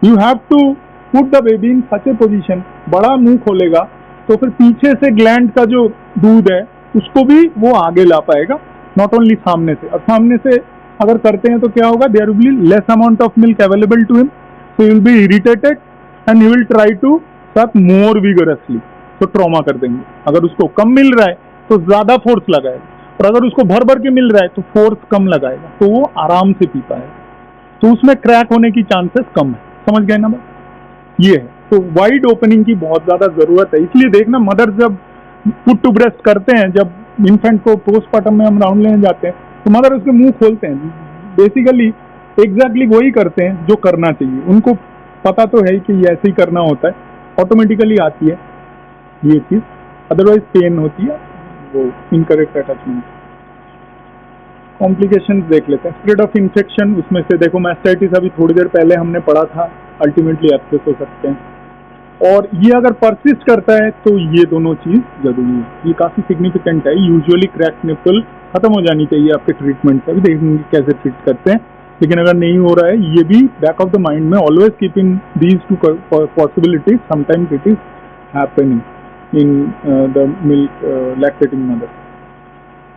You have to put the baby in such a position, बड़ा मुंह खोलेगा तो फिर पीछे से ग्लैंड का जो दूध है उसको भी वो आगे ला पाएगा, नॉट ओनली सामने से। और सामने से अगर करते हैं तो क्या होगा, there will be less amount of milk available to him, so he will be irritated and he will try to suck more vigorously, तो ट्रॉमा कर देंगे। अगर उसको कम मिल रहा है तो ज्यादा फोर्स लगाएगा, और अगर उसको भर भर के मिल रहा है तो फोर्स कम लगाएगा, तो वो आराम से पी पाएगा, तो उसमें क्रैक होने की चांसेस कम है। समझ गए ना बात, ये है। तो वाइड ओपनिंग की बहुत ज्यादा जरूरत है, इसलिए देखना मदर जब पुट टू ब्रेस्ट करते हैं, जब इन्फेंट को पोस्टमार्टम में हम राउंड लेने जाते हैं तो मदर उसके मुंह खोलते हैं, बेसिकली एग्जैक्टली वही करते हैं जो करना चाहिए, उनको पता तो है कि ऐसे ही करना होता है, ऑटोमेटिकली आती है ये चीज, अदरवाइज पेन होती है वो इनकरेक्ट अटैचमेंट। कॉम्प्लिकेशंस देख लेते हैं। स्प्रेड ऑफ इन्फेक्शन, उसमें से देखो मास्टाइटिस अभी थोड़ी देर पहले हमने पढ़ा था, अल्टीमेटली एब्सेस हो सकते हैं, और ये अगर परसिस्ट करता है तो ये दोनों चीज जरूरी है, ये काफी सिग्निफिकेंट है। यूजुअली क्रैक निपल खत्म हो जानी चाहिए आपके ट्रीटमेंट से, अभी देखेंगे कैसे ट्रीट करते हैं, लेकिन अगर नहीं हो रहा है ये भी बैक ऑफ द माइंड में always keep in these two possibilities, sometimes it is happening in the milk lactating mother.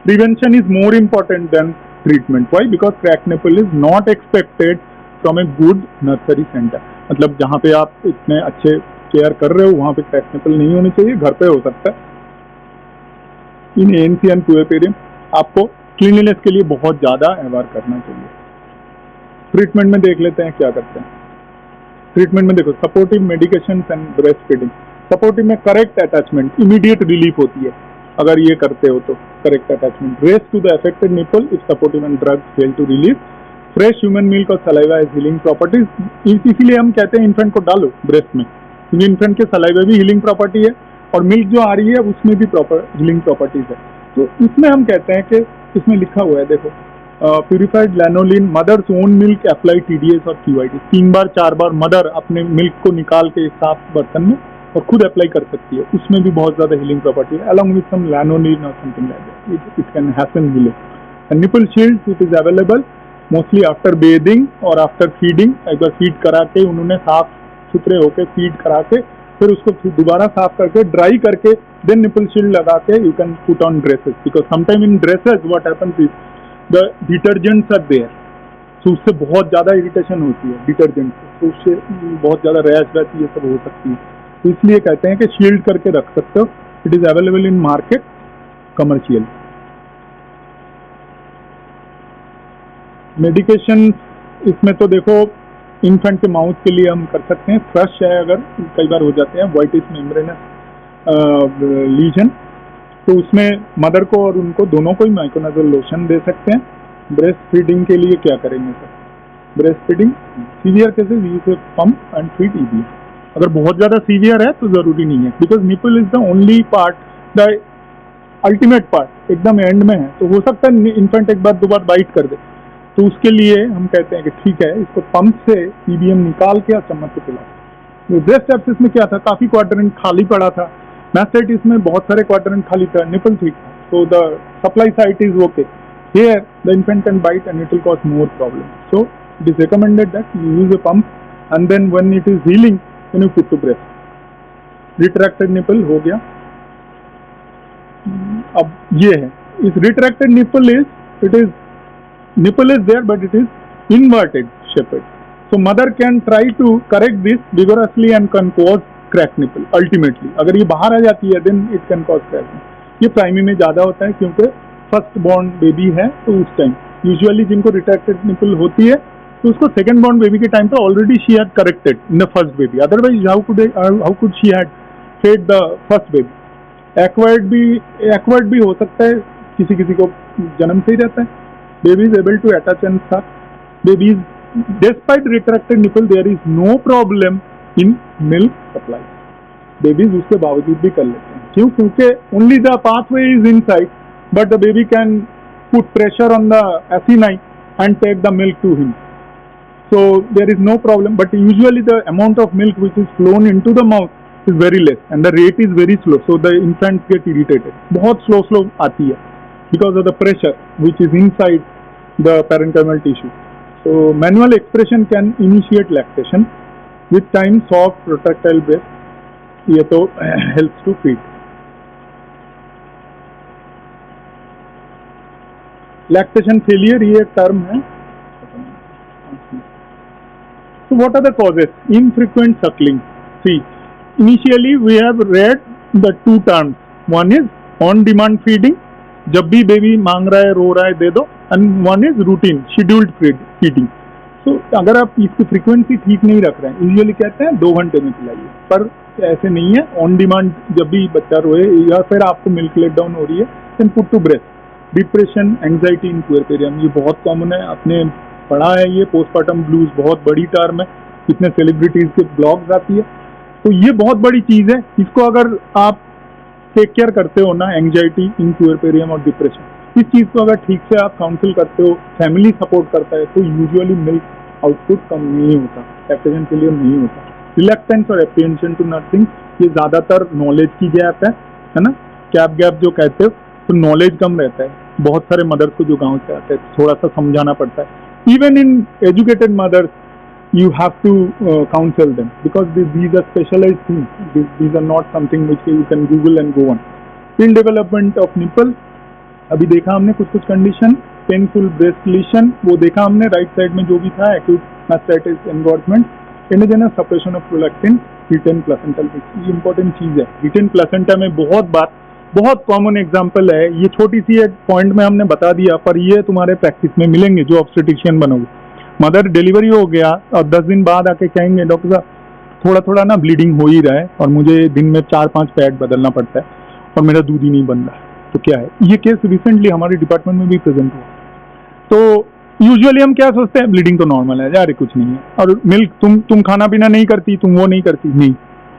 Prevention is more important than treatment. Why? Because cracked nipple is not expected from a good nursery center. मतलब जहाँ पे आप इतने अच्छे care कर रहे हो वहाँ पे cracked nipple नहीं होनी चाहिए, घर पे हो सकता है। इन ANC and puerperium आपको क्लीनलीनेस के लिए बहुत ज्यादा अवेयर करना चाहिए। ट्रीटमेंट में देख लेते हैं क्या करते हैं। ट्रीटमेंट में देखो, supportive medication and breast feeding. Supportive में करेक्ट अटैचमेंट, इमीडिएट रिलीफ होती है अगर ये करते हो तो, correct attachment. Rest to the affected nipple if supportive and drug fail to relieve. Fresh human milk और सलाइवा इज हीलिंग प्रॉपर्टीज, इसीलिए हम कहते हैं इन्फेंट को डालो ब्रेस्ट में, क्योंकि इन्फेंट के सलाइवा भी हीलिंग प्रॉपर्टी है और मिल्क जो आ रही है उसमें भी प्रॉपर हीलिंग प्रॉपर्टीज है। तो इसमें हम कहते हैं कि इसमें लिखा हुआ है देखो, purified lanolin mother's own milk apply TDS और QID। 3 बार 4 बार मदर अपने मिल्क को निकाल के साफ बर्तन में और खुद अप्लाई कर सकती है, उसमें भी बहुत ज्यादा हीलिंग प्रॉपर्टी है, अलॉन्ग विद सम लैनोलिन और something like that, it can happen healing. Nipple shield it is available mostly after bathing और आफ्टर फीडिंग। एक बार फीड करा के उन्होंने साफ सुथरे होके फीड करा के फिर उसको दोबारा साफ करके ड्राई करके देन निपल शील्ड लगा के you can put on dresses, because sometime in dresses what happens is the detergents are there, तो उससे बहुत ज्यादा इरिटेशन होती है डिटर्जेंट से, तो उससे बहुत ज्यादा रैश वैश ये सब हो सकती है, तो इसलिए कहते हैं कि शील्ड करके रख सकते हो। It is available in market commercial. Medication इसमें तो देखो इन्फेंट के माउथ के लिए हम कर सकते हैं, फ्रश है अगर कई बार हो जाते हैं वाइटिस मेम्ब्रेनस लीजन, तो उसमें मदर को और उनको दोनों को ही माइक्रोनाजल लोशन दे सकते हैं। ब्रेस्ट फीडिंग के लिए क्या करेंगे sir? Breast feeding severe cases use pump and feed easy. अगर बहुत ज्यादा सीवियर है तो जरूरी नहीं है, because nipple is the only part, the ultimate part एकदम एंड में है, तो हो सकता है इन्फेंट एक बार 2 बार बाइट कर दे, तो उसके लिए हम कहते हैं कि ठीक है इसको पंप से PBM निकाल के और चम्मच से पिलाओ। ब्रेस्ट एब्सेस में क्या था, काफी क्वाड्रेंट खाली पड़ा था, मैस्टाइटिस में बहुत सारे क्वाड्रेंट खाली था, निपल ठीक था, so the supply site is okay. Here the infant can bite and it will cause more problem. So it is recommended that you use a pump and then when it is healing then you put to breast. Retracted nipple हो गया। अब ये है, इस retracted nipple nipple is there but it is inverted shaped. So mother can try to correct this vigorously and can cause crack nipple ultimately. अगर ये बाहर आ जाती है then it can cause crack. ये प्राइमरी में ज्यादा होता है क्योंकि फर्स्ट बॉर्न बेबी है, तो उस टाइम यूजुअली जिनको रिट्रैक्टेड निपल होती है तो उसको सेकंड बॉर्न बेबी के टाइम पे already she had corrected in the first baby, otherwise how could she had fed the first baby. Acquired भी हो सकता है, किसी किसी को जन्म से ही रहता है। Baby is able to attach and suck, babies despite retracted nipple there is no problem in milk supply, babies उसके बावजूद भी कर लेते हैं। क्यों? क्योंकि only the pathway is inside but the baby can put pressure on the acini and take the milk to him, so there is no problem, but usually the amount of milk which is flown into the mouth is very less and the rate is very slow, so the infants get irritated, बहुत slow आती है because of the pressure which is inside the parenchymal tissue. So manual expression can initiate lactation with time, soft protractile breast ये तो helps to feed. Lactation failure ये एक term है। So what are the causes? Infrequent suckling. See, initially we have read the 2 terms. One is on-demand feeding, जब भी baby मांग रहा है, रो रहा है, दे दो, and one is routine, scheduled feeding. So अगर आप इसकी फ्रीक्वेंसी ठीक नहीं रख रहे हैं, यूजुअली कहते हैं 2 घंटे में पिलाइए, पर ऐसे नहीं है। ऑन डिमांड जब भी बच्चा रोए या फिर आपको मिल्क लेट डाउन हो रही है, then put to breast. Depression, anxiety in puerperium ये बहुत कॉमन है, आपने पढ़ा है, ये पोस्टपार्टम ब्लूज बहुत बड़ी टर्म है, कितने सेलिब्रिटीज के ब्लॉग्स आती है, तो ये बहुत बड़ी चीज है। इसको अगर आप टेक केयर करते हो ना, एंग्जाइटी इन पुएर्पेरियम और डिप्रेशन, इस चीज को अगर ठीक से आप काउंसिल करते हो, फैमिली सपोर्ट करता है, तो यूजुअली मिल्क आउटपुट कम नहीं होता, लैक्टेशन फेलियर नहीं होता। रिलक्टेंस और एप्रीहेंशन टू नर्सिंग ये ज्यादातर नॉलेज की गैप है ना, गैप जो कहते हो, तो नॉलेज कम रहता है। बहुत सारे मदर्स को जो गांव से आते हैं थोड़ा सा समझाना पड़ता है। Even in educated mothers, you have to counsel them because these are specialized things. These are not something which you can Google and go on. Field development of nipple, अभी देखा हमने कुछ कंडीशन, पेनफुल ब्रेस्ट लीशन वो देखा हमने, right side में जो भी था, acute mastitis engorgement, endogenous suppression of prolactin, retained placental mix, ये इंपॉर्टेंट चीज है। रिटेन प्लेसेंटा में बहुत कॉमन एग्जांपल है, ये छोटी सी एक पॉइंट में हमने बता दिया, पर ये तुम्हारे प्रैक्टिस में मिलेंगे जो ऑब्स्टेट्रिशियन बनोगे। मदर डिलीवरी हो गया और 10 दिन बाद आके कहेंगे डॉक्टर साहब थोड़ा थोड़ा ना ब्लीडिंग हो ही रहा है और मुझे दिन में 4-5 पैड बदलना पड़ता है और मेरा दूध ही नहीं बन रहा है, तो क्या है? ये केस रिसेंटली हमारे डिपार्टमेंट में भी प्रेजेंट हुआ। तो यूजुअली हम क्या सोचते हैं, ब्लीडिंग तो नॉर्मल है यार, कुछ नहीं है। और मिल्क तुम खाना पीना नहीं करती, तुम वो नहीं करती, नहीं,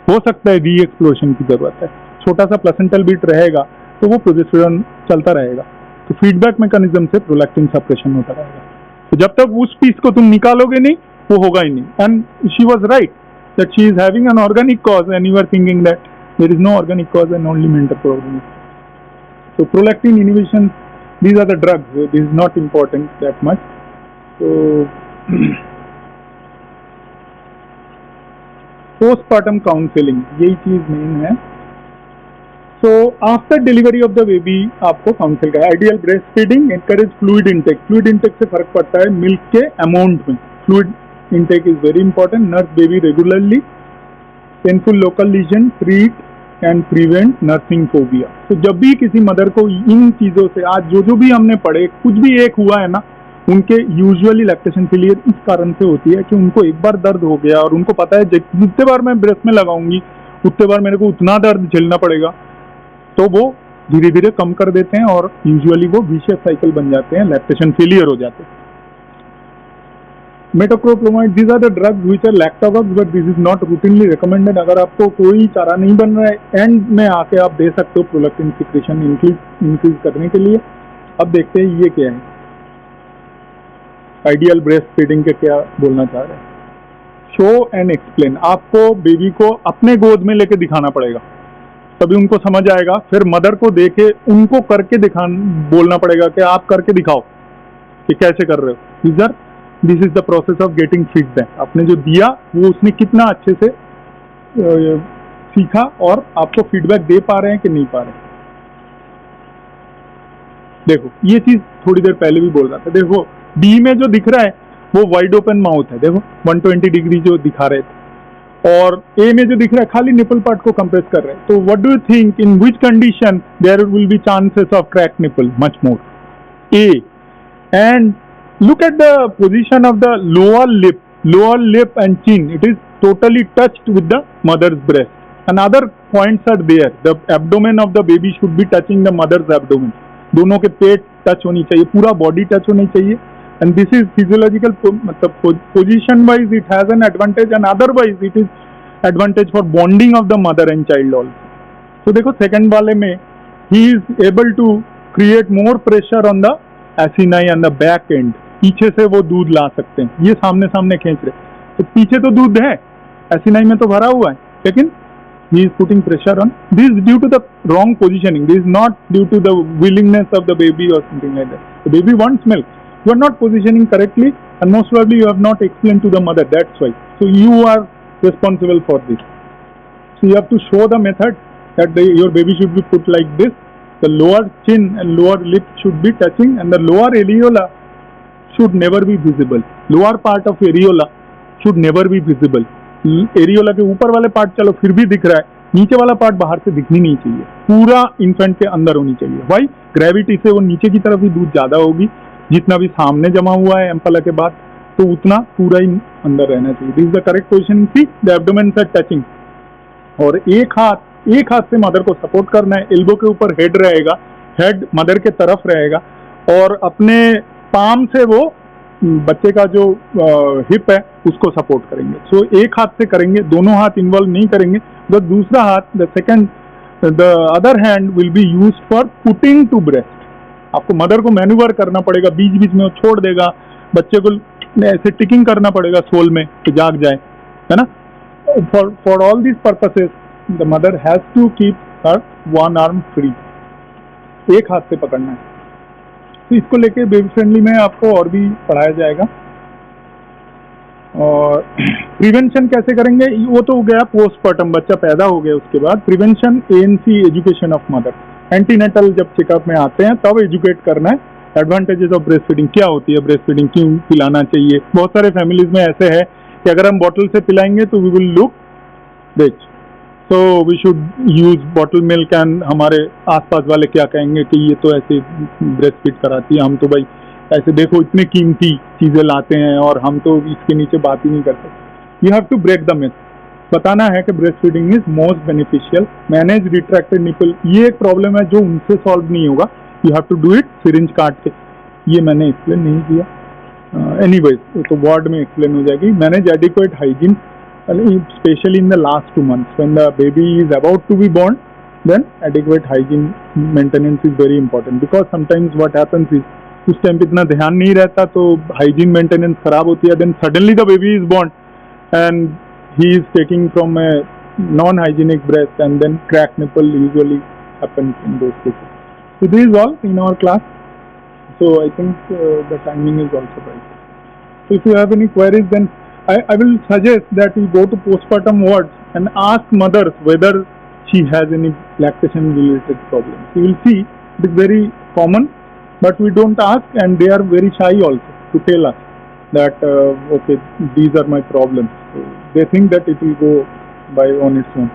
हो सकता है री एक्सप्लोशन की जरूरत है, छोटा सा प्लेसेंटल बीट रहेगा तो वो प्रोजेस्टेरोन चलता रहेगा, तो फीडबैक मैकेनिज्म से प्रोलैक्टिन सप्रेशन होता रहेगा। तो जब तक उस पीस को तुम निकालोगे नहीं वो होगा ही नहीं। And she was right that she is having an organic cause and you are thinking that there is no organic cause and only mental problem. So prolactin inhibition, these are the drugs. This is not important that much. So postpartum counseling, यही चीज main है। So after delivery of the baby आपको counsel का ideal breast feeding, encourage fluid intake. Fluid intake से फर्क पड़ता है milk के अमाउंट में। Fluid intake is very important. Nurse baby regularly. Painful local lesion, treat and prevent nursing phobia. तो जब भी किसी मदर को इन चीजों से, आज जो भी हमने पढ़े, कुछ भी एक हुआ है ना, उनके यूजुअली लैक्टेशन फेलियर इस कारण से होती है कि उनको एक बार दर्द हो गया और उनको पता है जितने बार मैं ब्रेस्ट में लगाऊंगी उतने बार मेरे को उतना दर्द झेलना पड़ेगा, तो वो धीरे धीरे कम कर देते हैं और यूजुअली वो विशियस साइकिल बन जाते हैं, लैक्टेशन फेलियर हो जाते हैं। Metoclopramide, these are the drugs which are lactobacillus, but this is not routinely recommended। अगर आपको कोई चारा नहीं बन रहा है, एंड में आके आप दे सकते हो प्रोलैक्टिन सिक्रेशन इंक्रीज करने के लिए। अब देखते हैं ये क्या है, आइडियल ब्रेस्ट फीडिंग के क्या बोलना चाह रहे हैं। शो एंड एक्सप्लेन, आपको बेबी को अपने गोद में लेके दिखाना पड़ेगा, तभी उनको समझ आएगा। फिर मदर को देके उनको करके बोलना पड़ेगा कि आप करके दिखाओ कि कैसे कर रहे हो। This is the process of getting feedback. आपने जो दिया वो उसने कितना अच्छे से सीखा और आपको फीडबैक दे पा रहे हैं कि नहीं पा रहे हैं। देखो ये चीज थोड़ी देर पहले भी बोल रहा था, देखो बी में जो दिख रहा है वो वाइड ओपन माउथ है, देखो 120 डिग्री जो दिखा रहे थे, और ए में जो दिख रहा है खाली निपल पार्ट को कंप्रेस कर रहे हैं। तो what do you think, in which condition there will be chances of crack nipple? Much more a. And look at the position of the lower lip and chin. It is totally touched with the mother's breast. And other points are there. The abdomen of the baby should be touching the mother's abdomen. दोनों के पेट touch होनी चाहिए, पूरा body touch होनी चाहिए। And this is physiological, मतलब position wise it has an advantage, and otherwise it is advantage for bonding of the mother and child also. So देखो second वाले में he is able to create more pressure on the acini and the back end. पीछे से वो दूध ला सकते हैं, ये सामने सामने खींच रहे, तो पीछे तो दूध है, एसिनाई में तो भरा हुआ है, लेकिन he is putting pressure on this is due to the wrong positioning. This is not due to the willingness of the baby or something like that. The baby wants milk, you are not positioning correctly, and most probably you have not explained to the mother, that's why. So you are responsible for this. So you have to show the method that your baby should be put like this. The lower chin and lower lip should be touching, and the lower areola should never be visible. Lower part of areola should never be visible. Areola के ऊपर वाले part चलो फिर भी दिख रहा है, नीचे वाला पार्ट बाहर से दिखनी नहीं चाहिए, पूरा इन्फेंट के अंदर होनी चाहिए। भाई ग्रेविटी से वो नीचे की तरफ ही दूध ज्यादा होगी, जितना भी सामने जमा हुआ है एम्पला के बाद, तो उतना पूरा ही अंदर रहना चाहिए। This is the correct position. See the abdomen are touching, और एक हाथ से मदर को सपोर्ट करना है, एल्बो के ऊपर हेड रहेगा, हेड मदर के तरफ रहेगा, और अपने पाम से वो बच्चे का जो हिप है उसको सपोर्ट करेंगे। सो एक हाथ से करेंगे, दोनों हाथ इन्वॉल्व नहीं करेंगे, बस दूसरा हाथ the other hand will be use for putting to breast. आपको मदर को मैन्यूवर करना पड़ेगा, बीच बीच में वो छोड़ देगा, बच्चे को ऐसे टिकिंग करना पड़ेगा सोल में कि जाग जाए, है ना। For all these purposes the mother has to keep her one arm free, एक हाथ से पकड़ना है। तो इसको लेके बेबी फ्रेंडली में आपको और भी पढ़ाया जाएगा। और प्रिवेंशन कैसे करेंगे, वो तो हो गया पोस्टपार्टम, बच्चा पैदा हो गया उसके बाद। Prevention ANC education of mother, antenatal जब चेकअप में आते हैं तब एजुकेट करना है। एडवांटेजेस ऑफ ब्रेस्ट फीडिंग, क्या होती है ब्रेस्ट फीडिंग, क्यों पिलाना चाहिए। बहुत सारे फैमिलीज में ऐसे है कि अगर हम बॉटल से पिलाएंगे तो we will look rich, so we should use bottle milk, and हमारे आसपास वाले क्या कहेंगे कि ये तो ऐसे ब्रेस्ट फीड कराती है, हम तो भाई ऐसे देखो इतने कीमती चीजें लाते हैं और हम तो इसके नीचे बात ही नहीं करते. You have to break the myth. बताना है कि breast feeding is most beneficial. Manage retracted nipple, ये एक प्रॉब्लम है जो उनसे सॉल्व नहीं होगा. You have to do it syringe काट के. ये मैंने एक्सप्लेन नहीं किया. एनीवेज तो वार्ड में एक्सप्लेन हो जाएगी. Manage adequate hygiene especially in the last 2 months when the baby is about to be born, then adequate hygiene maintenance is very important, because sometimes what happens is उस time पे इतना ध्यान नहीं रहता तो हाइजीन मेंटेनेंस खराब होती है. Then suddenly the baby is born and he is taking from a non-hygienic breast and then cracked nipple usually happens in those cases. So this is all in our class. So I think the timing is also right. So if you have any queries, then I will suggest that you go to postpartum wards and ask mothers whether she has any lactation related problems. You will see it is very common, but we don't ask, and they are very shy also to tell us that okay, these are my problems. So they think that it will go by on its own.